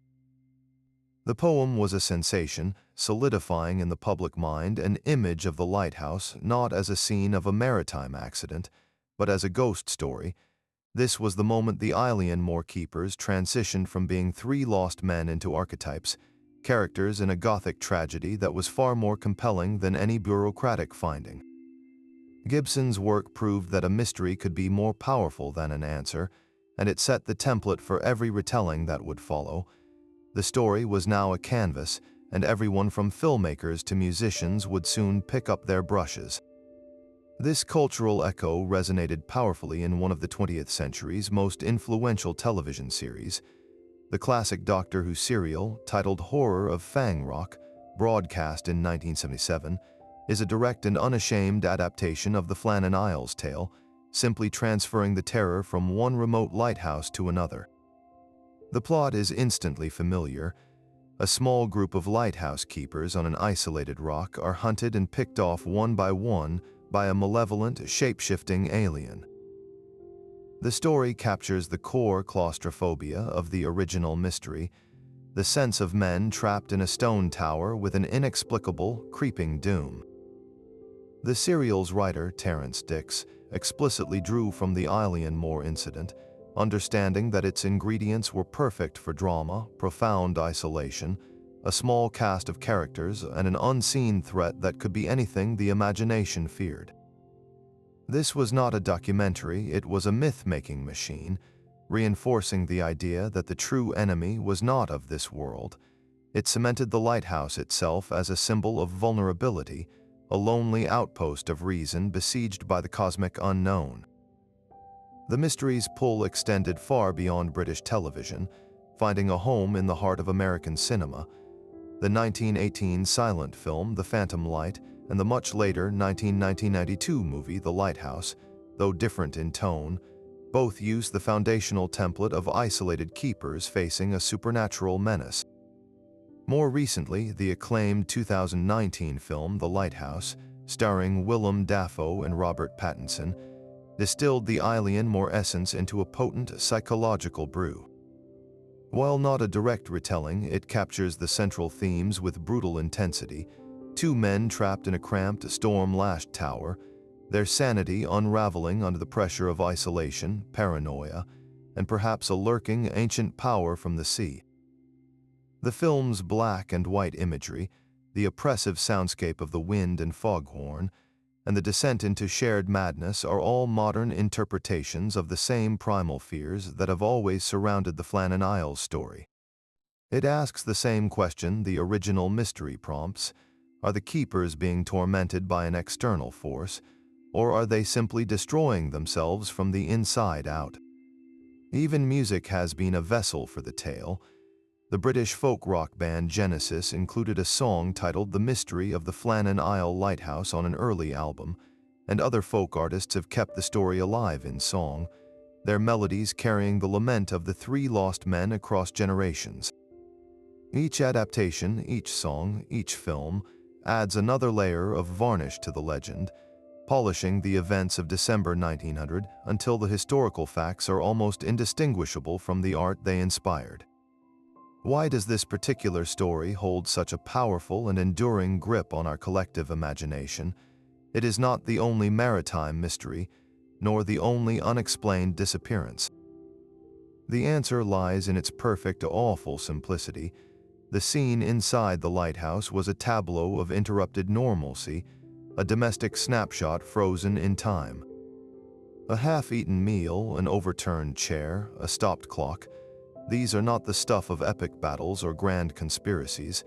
The poem was a sensation, solidifying in the public mind an image of the lighthouse not as a scene of a maritime accident, but as a ghost story. This was the moment the Eilean Mor keepers transitioned from being three lost men into archetypes, characters in a Gothic tragedy that was far more compelling than any bureaucratic finding. Gibson's work proved that a mystery could be more powerful than an answer, and it set the template for every retelling that would follow. The story was now a canvas, and everyone from filmmakers to musicians would soon pick up their brushes. This cultural echo resonated powerfully in one of the 20th century's most influential television series. The classic Doctor Who serial, titled Horror of Fang Rock, broadcast in 1977, is a direct and unashamed adaptation of the Flannan Isles tale, simply transferring the terror from one remote lighthouse to another. The plot is instantly familiar. A small group of lighthouse keepers on an isolated rock are hunted and picked off one by a malevolent, shape-shifting alien. The story captures the core claustrophobia of the original mystery, the sense of men trapped in a stone tower with an inexplicable, creeping doom. The serial's writer, Terrance Dicks, explicitly drew from the Eilean Mor incident, understanding that its ingredients were perfect for drama, profound isolation, a small cast of characters, and an unseen threat that could be anything the imagination feared. This was not a documentary, it was a myth-making machine, reinforcing the idea that the true enemy was not of this world. It cemented the lighthouse itself as a symbol of vulnerability, a lonely outpost of reason besieged by the cosmic unknown. The mystery's pull extended far beyond British television, finding a home in the heart of American cinema. The 1918 silent film The Phantom Light and the much later 1992 movie The Lighthouse, though different in tone, both use the foundational template of isolated keepers facing a supernatural menace. More recently, the acclaimed 2019 film The Lighthouse, starring Willem Dafoe and Robert Pattinson, distilled the Eilean Mor essence into a potent psychological brew. While not a direct retelling, it captures the central themes with brutal intensity. Two men trapped in a cramped, storm-lashed tower, their sanity unraveling under the pressure of isolation, paranoia, and perhaps a lurking ancient power from the sea. The film's black and white imagery, the oppressive soundscape of the wind and foghorn, and the descent into shared madness are all modern interpretations of the same primal fears that have always surrounded the Flannan Isles story. It asks the same question the original mystery prompts: are the keepers being tormented by an external force, or are they simply destroying themselves from the inside out? Even music has been a vessel for the tale. The British folk rock band Genesis included a song titled The Mystery of the Flannan Isle Lighthouse on an early album, and other folk artists have kept the story alive in song, their melodies carrying the lament of the three lost men across generations. Each adaptation, each song, each film adds another layer of varnish to the legend, polishing the events of December 1900 until the historical facts are almost indistinguishable from the art they inspired. Why does this particular story hold such a powerful and enduring grip on our collective imagination? It is not the only maritime mystery, nor the only unexplained disappearance. The answer lies in its perfect, awful simplicity. The scene inside the lighthouse was a tableau of interrupted normalcy, a domestic snapshot frozen in time. A half-eaten meal, an overturned chair, a stopped clock. These are not the stuff of epic battles or grand conspiracies.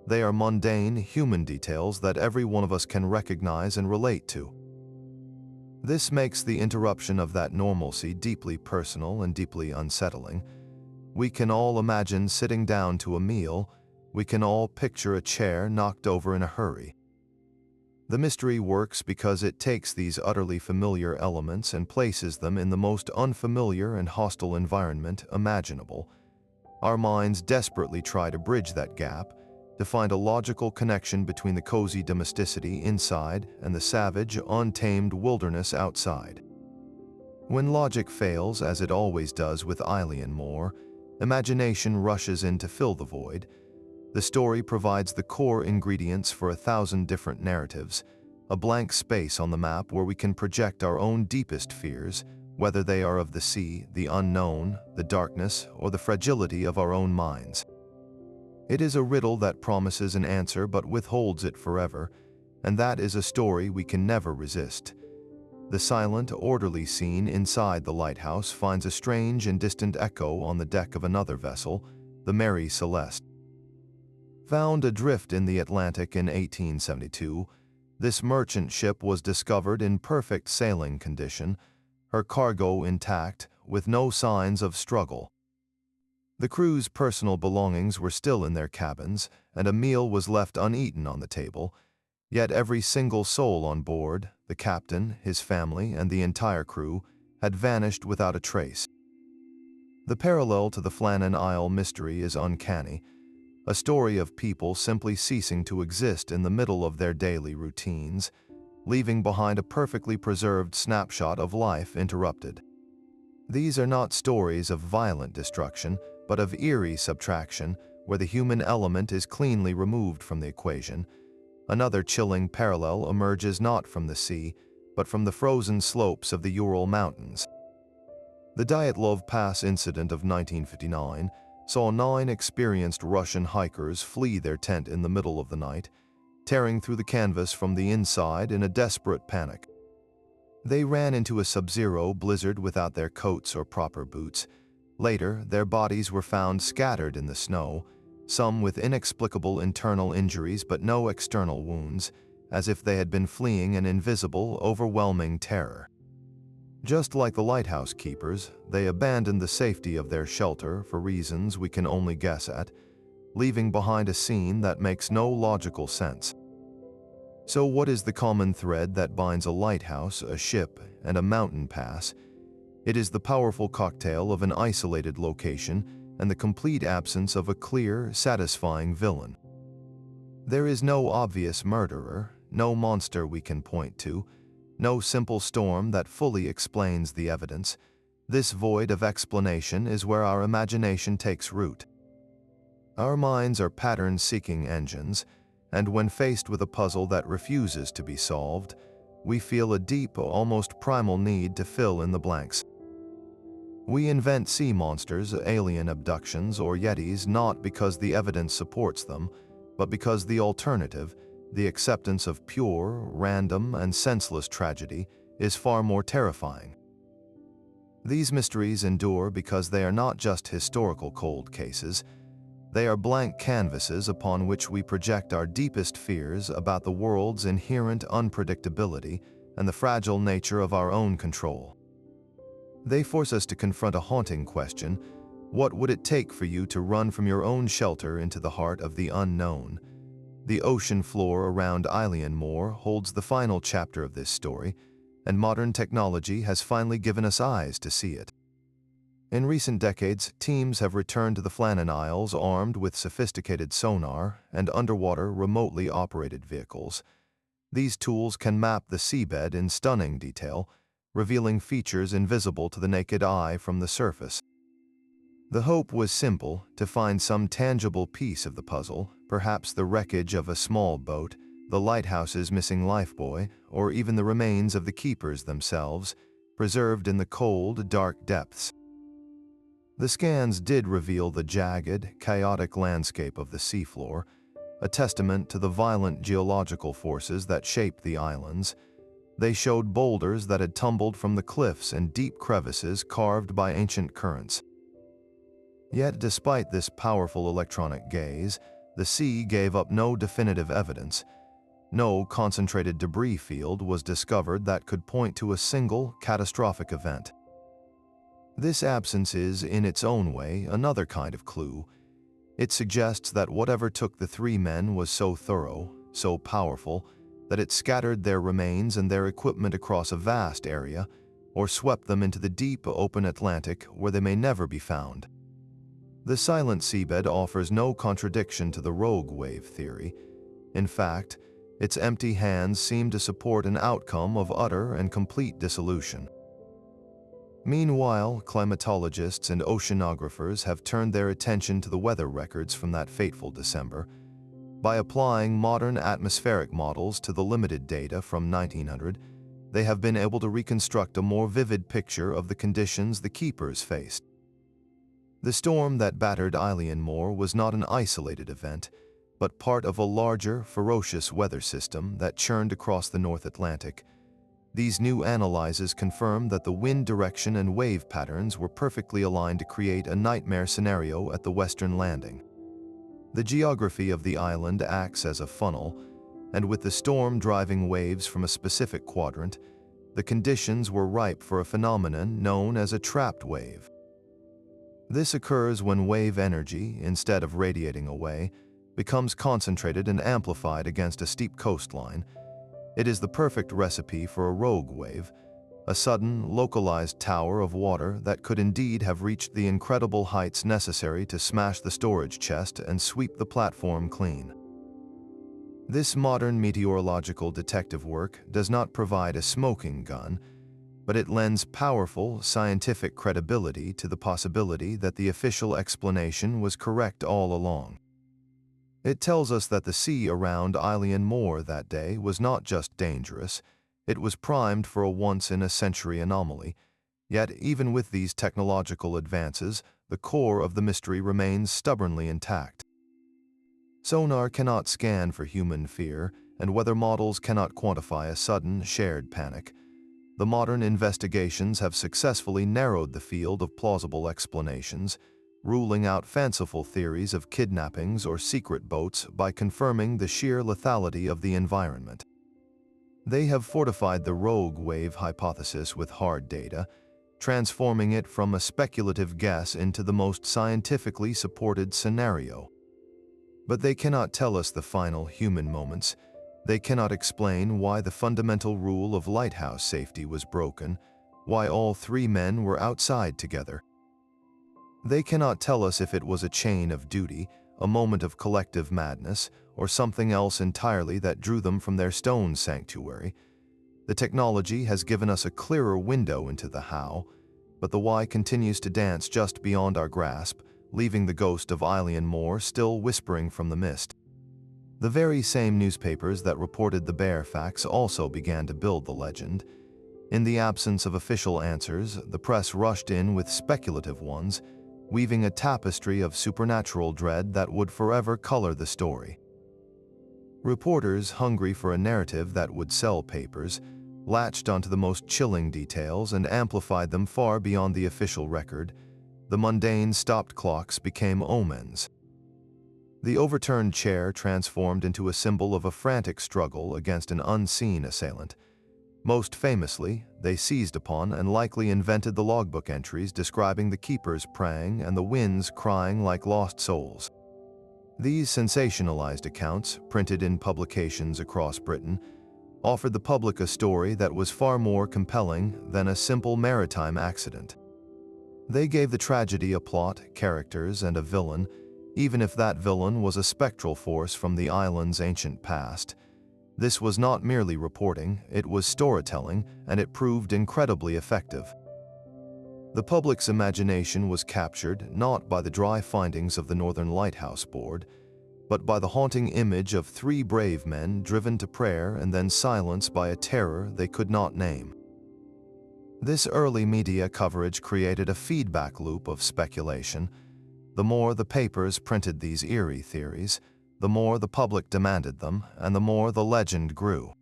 They are mundane, human details that every one of us can recognize and relate to. This makes the interruption of that normalcy deeply personal and deeply unsettling. We can all imagine sitting down to a meal. We can all picture a chair knocked over in a hurry. The mystery works because it takes these utterly familiar elements and places them in the most unfamiliar and hostile environment imaginable. Our minds desperately try to bridge that gap, to find a logical connection between the cozy domesticity inside and the savage, untamed wilderness outside. When logic fails, as it always does with Eilean Mor, imagination rushes in to fill the void. The story provides the core ingredients for 1,000 different narratives, a blank space on the map where we can project our own deepest fears, whether they are of the sea, the unknown, the darkness, or the fragility of our own minds. It is a riddle that promises an answer but withholds it forever, and that is a story we can never resist. The silent, orderly scene inside the lighthouse finds a strange and distant echo on the deck of another vessel, the Mary Celeste. Found adrift in the Atlantic in 1872, this merchant ship was discovered in perfect sailing condition, her cargo intact, with no signs of struggle. The crew's personal belongings were still in their cabins, and a meal was left uneaten on the table, yet every single soul on board, the captain, his family, and the entire crew, had vanished without a trace. The parallel to the Flannan Isle mystery is uncanny, a story of people simply ceasing to exist in the middle of their daily routines, leaving behind a perfectly preserved snapshot of life interrupted. These are not stories of violent destruction, but of eerie subtraction, where the human element is cleanly removed from the equation. Another chilling parallel emerges not from the sea, but from the frozen slopes of the Ural Mountains. The Dyatlov Pass incident of 1959 saw 9 experienced Russian hikers flee their tent in the middle of the night, tearing through the canvas from the inside in a desperate panic. They ran into a sub-zero blizzard without their coats or proper boots. Later, their bodies were found scattered in the snow, some with inexplicable internal injuries but no external wounds, as if they had been fleeing an invisible, overwhelming terror. Just like the lighthouse keepers, they abandoned the safety of their shelter for reasons we can only guess at, leaving behind a scene that makes no logical sense. So what is the common thread that binds a lighthouse, a ship, and a mountain pass? It is the powerful cocktail of an isolated location and the complete absence of a clear, satisfying villain. There is no obvious murderer, no monster we can point to, no simple storm that fully explains the evidence. This void of explanation is where our imagination takes root. Our minds are pattern-seeking engines, and when faced with a puzzle that refuses to be solved, we feel a deep, almost primal need to fill in the blanks. We invent sea monsters, alien abductions, or yetis not because the evidence supports them, but because the alternative, the acceptance of pure, random, and senseless tragedy, is far more terrifying. These mysteries endure because they are not just historical cold cases. They are blank canvases upon which we project our deepest fears about the world's inherent unpredictability and the fragile nature of our own control. They force us to confront a haunting question: what would it take for you to run from your own shelter into the heart of the unknown? The ocean floor around Eilean Mor holds the final chapter of this story, and modern technology has finally given us eyes to see it. In recent decades, teams have returned to the Flannan Isles armed with sophisticated sonar and underwater remotely operated vehicles. These tools can map the seabed in stunning detail, revealing features invisible to the naked eye from the surface. The hope was simple: to find some tangible piece of the puzzle, perhaps the wreckage of a small boat, the lighthouse's missing lifebuoy, or even the remains of the keepers themselves, preserved in the cold, dark depths. The scans did reveal the jagged, chaotic landscape of the seafloor, a testament to the violent geological forces that shaped the islands. They showed boulders that had tumbled from the cliffs and deep crevices carved by ancient currents. Yet, despite this powerful electronic gaze, the sea gave up no definitive evidence. No concentrated debris field was discovered that could point to a single catastrophic event. This absence is, in its own way, another kind of clue. It suggests that whatever took the three men was so thorough, so powerful, that it scattered their remains and their equipment across a vast area, or swept them into the deep, open Atlantic where they may never be found. The silent seabed offers no contradiction to the rogue wave theory. In fact, its empty hands seem to support an outcome of utter and complete dissolution. Meanwhile, climatologists and oceanographers have turned their attention to the weather records from that fateful December. By applying modern atmospheric models to the limited data from 1900, they have been able to reconstruct a more vivid picture of the conditions the keepers faced. The storm that battered Eilean Mor was not an isolated event, but part of a larger, ferocious weather system that churned across the North Atlantic. These new analyses confirm that the wind direction and wave patterns were perfectly aligned to create a nightmare scenario at the western landing. The geography of the island acts as a funnel, and with the storm driving waves from a specific quadrant, the conditions were ripe for a phenomenon known as a trapped wave. This occurs when wave energy, instead of radiating away, becomes concentrated and amplified against a steep coastline. It is the perfect recipe for a rogue wave, a sudden, localized tower of water that could indeed have reached the incredible heights necessary to smash the storage chest and sweep the platform clean. This modern meteorological detective work does not provide a smoking gun, but it lends powerful, scientific credibility to the possibility that the official explanation was correct all along. It tells us that the sea around Eilean Mor that day was not just dangerous, it was primed for a once-in-a-century anomaly. Yet, even with these technological advances, the core of the mystery remains stubbornly intact. Sonar cannot scan for human fear, and weather models cannot quantify a sudden, shared panic. The modern investigations have successfully narrowed the field of plausible explanations, ruling out fanciful theories of kidnappings or secret boats by confirming the sheer lethality of the environment. They have fortified the rogue wave hypothesis with hard data, transforming it from a speculative guess into the most scientifically supported scenario. But they cannot tell us the final human moments. They cannot explain why the fundamental rule of lighthouse safety was broken, why all three men were outside together. They cannot tell us if it was a chain of duty, a moment of collective madness, or something else entirely that drew them from their stone sanctuary. The technology has given us a clearer window into the how, but the why continues to dance just beyond our grasp, leaving the ghost of Eilean Mor still whispering from the mist. The very same newspapers that reported the bare facts also began to build the legend. In the absence of official answers, the press rushed in with speculative ones, weaving a tapestry of supernatural dread that would forever color the story. Reporters, hungry for a narrative that would sell papers, latched onto the most chilling details and amplified them far beyond the official record. The mundane stopped clocks became omens. The overturned chair transformed into a symbol of a frantic struggle against an unseen assailant. Most famously, they seized upon and likely invented the logbook entries describing the keepers praying and the winds crying like lost souls. These sensationalized accounts, printed in publications across Britain, offered the public a story that was far more compelling than a simple maritime accident. They gave the tragedy a plot, characters, and a villain, even if that villain was a spectral force from the island's ancient past. This was not merely reporting, it was storytelling, and it proved incredibly effective. The public's imagination was captured not by the dry findings of the Northern Lighthouse Board, but by the haunting image of three brave men driven to prayer and then silenced by a terror they could not name. This early media coverage created a feedback loop of speculation. The more the papers printed these eerie theories, the more the public demanded them, and the more the legend grew.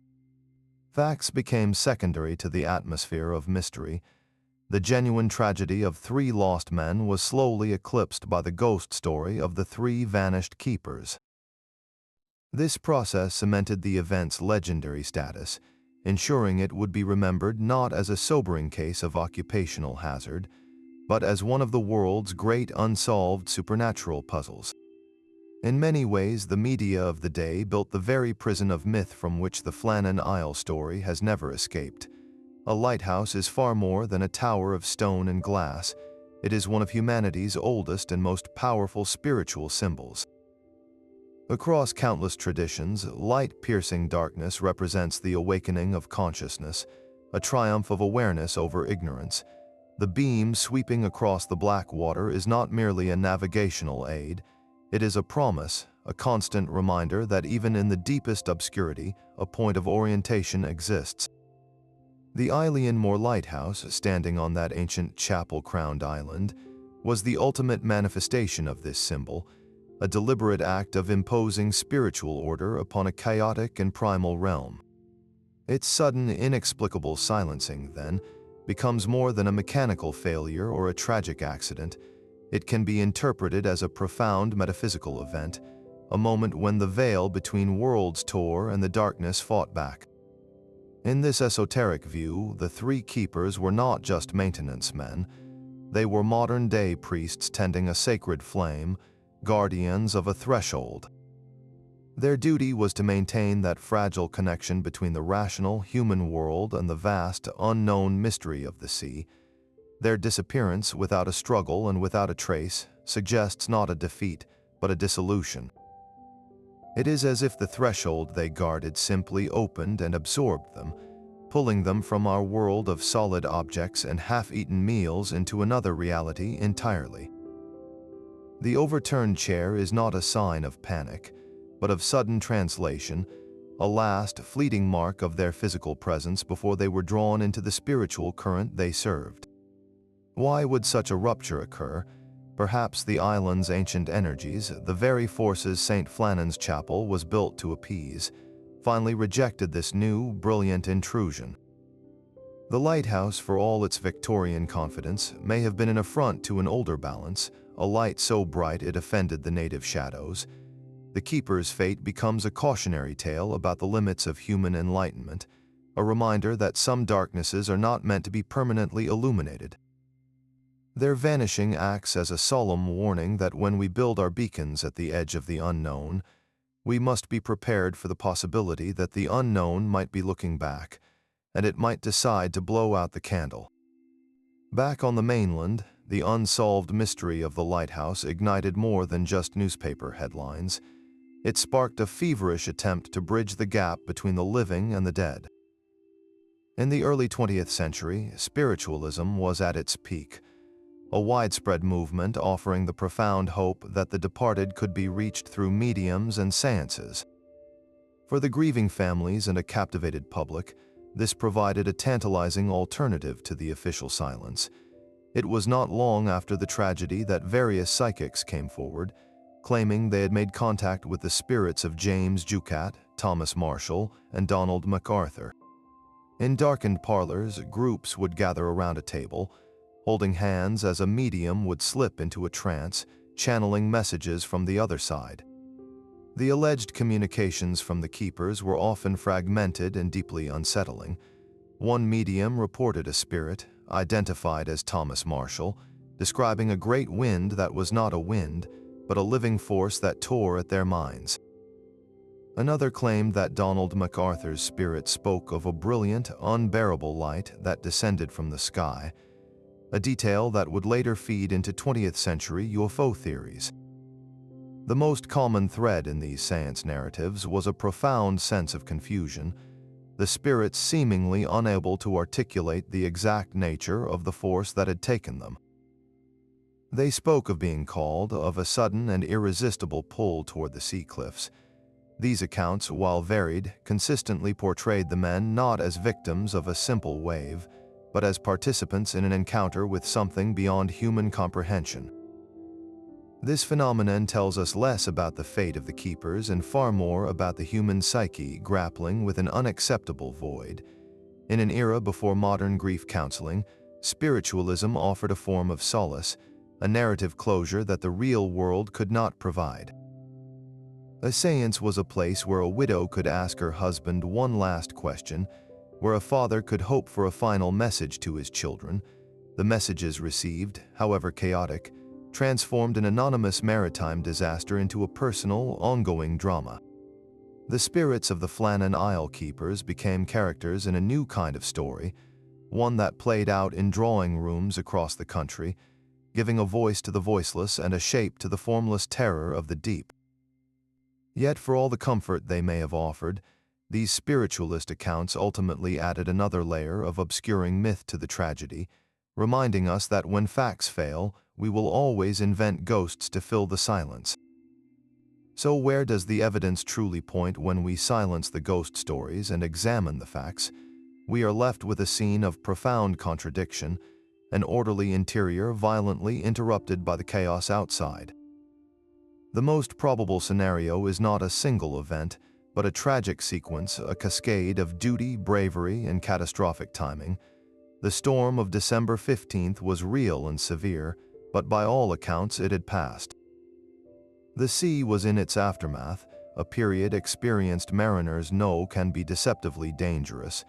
Facts became secondary to the atmosphere of mystery. The genuine tragedy of three lost men was slowly eclipsed by the ghost story of the three vanished keepers. This process cemented the event's legendary status, ensuring it would be remembered not as a sobering case of occupational hazard, but as one of the world's great unsolved supernatural puzzles. In many ways, the media of the day built the very prison of myth from which the Flannan Isles story has never escaped. A lighthouse is far more than a tower of stone and glass. It is one of humanity's oldest and most powerful spiritual symbols. Across countless traditions, light-piercing darkness represents the awakening of consciousness, a triumph of awareness over ignorance. The beam sweeping across the black water is not merely a navigational aid. It is a promise, a constant reminder that even in the deepest obscurity, a point of orientation exists. The Eilean Mor Lighthouse, standing on that ancient chapel-crowned island, was the ultimate manifestation of this symbol, a deliberate act of imposing spiritual order upon a chaotic and primal realm. Its sudden, inexplicable silencing, then, becomes more than a mechanical failure or a tragic accident. It can be interpreted as a profound metaphysical event, a moment when the veil between worlds tore and the darkness fought back. In this esoteric view, the three keepers were not just maintenance men. They were modern-day priests tending a sacred flame, guardians of a threshold. Their duty was to maintain that fragile connection between the rational human world and the vast, unknown mystery of the sea. Their disappearance without a struggle and without a trace suggests not a defeat, but a dissolution. It is as if the threshold they guarded simply opened and absorbed them, pulling them from our world of solid objects and half-eaten meals into another reality entirely. The overturned chair is not a sign of panic, but of sudden translation, a last, fleeting mark of their physical presence before they were drawn into the spiritual current they served. Why would such a rupture occur? Perhaps the island's ancient energies, the very forces St. Flannan's Chapel was built to appease, finally rejected this new, brilliant intrusion. The lighthouse, for all its Victorian confidence, may have been an affront to an older balance, a light so bright it offended the native shadows. The keeper's fate becomes a cautionary tale about the limits of human enlightenment, a reminder that some darknesses are not meant to be permanently illuminated. Their vanishing acts as a solemn warning that when we build our beacons at the edge of the unknown, we must be prepared for the possibility that the unknown might be looking back, and it might decide to blow out the candle. Back on the mainland, the unsolved mystery of the lighthouse ignited more than just newspaper headlines. It sparked a feverish attempt to bridge the gap between the living and the dead. In the early 20th century, spiritualism was at its peak, a widespread movement offering the profound hope that the departed could be reached through mediums and seances. For the grieving families and a captivated public, This provided a tantalizing alternative to the official silence. It was not long after the tragedy that various psychics came forward, claiming they had made contact with the spirits of James Ducat, Thomas Marshall, and Donald MacArthur. In darkened parlors, groups would gather around a table, holding hands as a medium would slip into a trance, channeling messages from the other side. The alleged communications from the keepers were often fragmented and deeply unsettling. One medium reported a spirit, identified as Thomas Marshall, describing a great wind that was not a wind, but a living force that tore at their minds. Another claimed that Donald MacArthur's spirit spoke of a brilliant, unbearable light that descended from the sky, a detail that would later feed into 20th century UFO theories. The most common thread in these seance narratives was a profound sense of confusion, the spirits seemingly unable to articulate the exact nature of the force that had taken them. They spoke of being called of a sudden and irresistible pull toward the sea cliffs. These accounts, while varied, consistently portrayed the men not as victims of a simple wave, but as participants in an encounter with something beyond human comprehension. This phenomenon tells us less about the fate of the keepers and far more about the human psyche grappling with an unacceptable void. In an era before modern grief counseling, spiritualism offered a form of solace, a narrative closure that the real world could not provide. A seance was a place where a widow could ask her husband one last question, where a father could hope for a final message to his children. The messages received, however chaotic, transformed an anonymous maritime disaster into a personal, ongoing drama. The spirits of the Flannan Isle keepers became characters in a new kind of story, one that played out in drawing rooms across the country, giving a voice to the voiceless and a shape to the formless terror of the deep. Yet for all the comfort they may have offered, these spiritualist accounts ultimately added another layer of obscuring myth to the tragedy, reminding us that when facts fail, we will always invent ghosts to fill the silence. So where does the evidence truly point when we silence the ghost stories and examine the facts? We are left with a scene of profound contradiction, an orderly interior violently interrupted by the chaos outside. The most probable scenario is not a single event, but a tragic sequence, a cascade of duty, bravery, and catastrophic timing. The storm of December 15th was real and severe, but by all accounts it had passed. The sea was in its aftermath, a period experienced mariners know can be deceptively dangerous.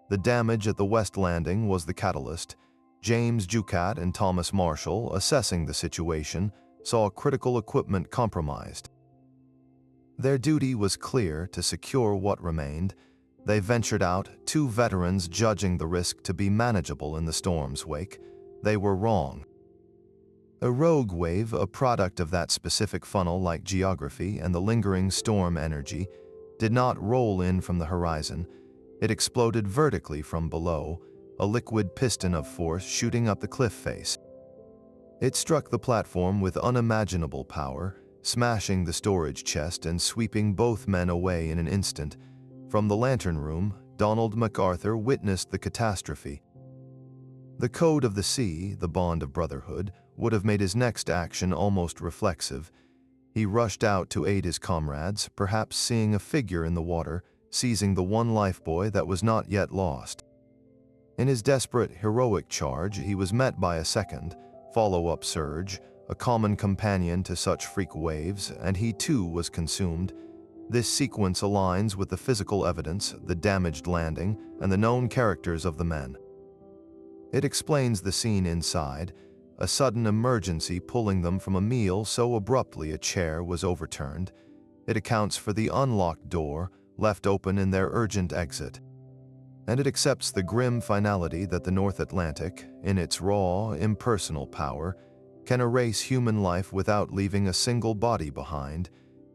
The damage at the West Landing was the catalyst. James Ducat and Thomas Marshall, assessing the situation, saw critical equipment compromised. Their duty was clear: to secure what remained. They ventured out, two veterans judging the risk to be manageable in the storm's wake. They were wrong. A rogue wave, a product of that specific funnel-like geography and the lingering storm energy, did not roll in from the horizon. It exploded vertically from below, a liquid piston of force shooting up the cliff face. It struck the platform with unimaginable power, smashing the storage chest and sweeping both men away in an instant. From the lantern room, Donald MacArthur witnessed the catastrophe. The code of the sea, the bond of brotherhood, would have made his next action almost reflexive. He rushed out to aid his comrades, perhaps seeing a figure in the water, seizing the one lifebuoy that was not yet lost. In his desperate, heroic charge, he was met by a second, follow-up surge, a common companion to such freak waves, and he too was consumed. This sequence aligns with the physical evidence, the damaged landing, and the known characters of the men. It explains the scene inside, a sudden emergency pulling them from a meal so abruptly a chair was overturned. It accounts for the unlocked door, left open in their urgent exit. And it accepts the grim finality that the North Atlantic, in its raw, impersonal power, can erase human life without leaving a single body behind.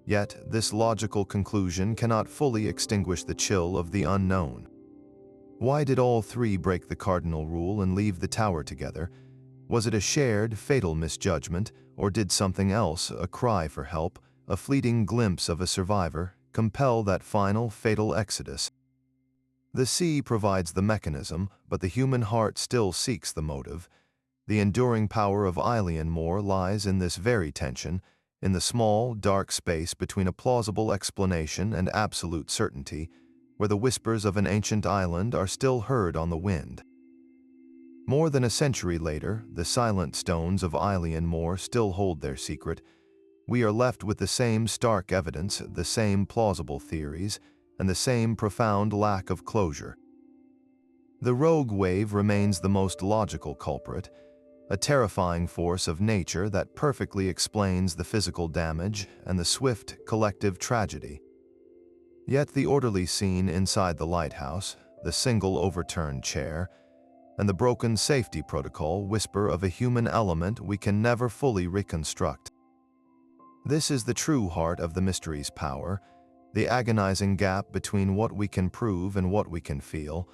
Yet, this logical conclusion cannot fully extinguish the chill of the unknown. Why did all three break the cardinal rule and leave the tower together? Was it a shared, fatal misjudgment, or did something else, a cry for help, a fleeting glimpse of a survivor, compel that final, fatal exodus? The sea provides the mechanism, but the human heart still seeks the motive. The enduring power of Eilean Mor lies in this very tension, in the small, dark space between a plausible explanation and absolute certainty, where the whispers of an ancient island are still heard on the wind. More than a century later, the silent stones of Eilean Mor still hold their secret. We are left with the same stark evidence, the same plausible theories, and the same profound lack of closure. The rogue wave remains the most logical culprit, a terrifying force of nature that perfectly explains the physical damage and the swift collective tragedy. Yet the orderly scene inside the lighthouse, the single overturned chair, and the broken safety protocol whisper of a human element we can never fully reconstruct. This is the true heart of the mystery's power, the agonizing gap between what we can prove and what we can feel.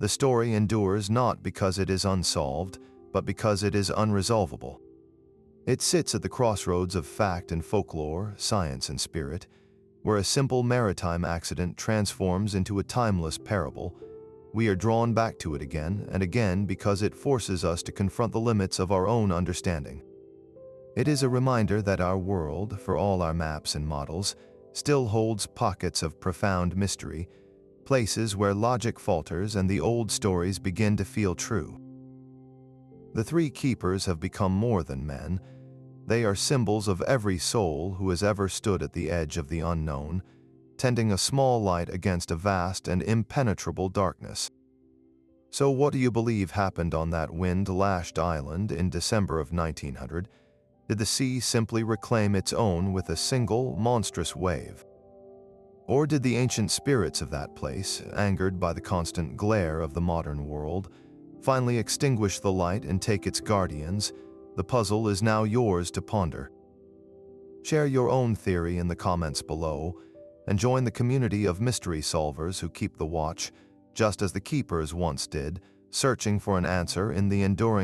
The story endures not because it is unsolved, but because it is unresolvable. It sits at the crossroads of fact and folklore, science and spirit, where a simple maritime accident transforms into a timeless parable. We are drawn back to it again and again because it forces us to confront the limits of our own understanding. It is a reminder that our world, for all our maps and models, still holds pockets of profound mystery, places where logic falters and the old stories begin to feel true. The three keepers have become more than men. They are symbols of every soul who has ever stood at the edge of the unknown, tending a small light against a vast and impenetrable darkness. So what do you believe happened on that wind-lashed island in December of 1900? Did the sea simply reclaim its own with a single, monstrous wave? Or did the ancient spirits of that place, angered by the constant glare of the modern world, finally extinguish the light and take its guardians? The puzzle is now yours to ponder. Share your own theory in the comments below, and join the community of mystery solvers who keep the watch, just as the keepers once did, searching for an answer in the enduring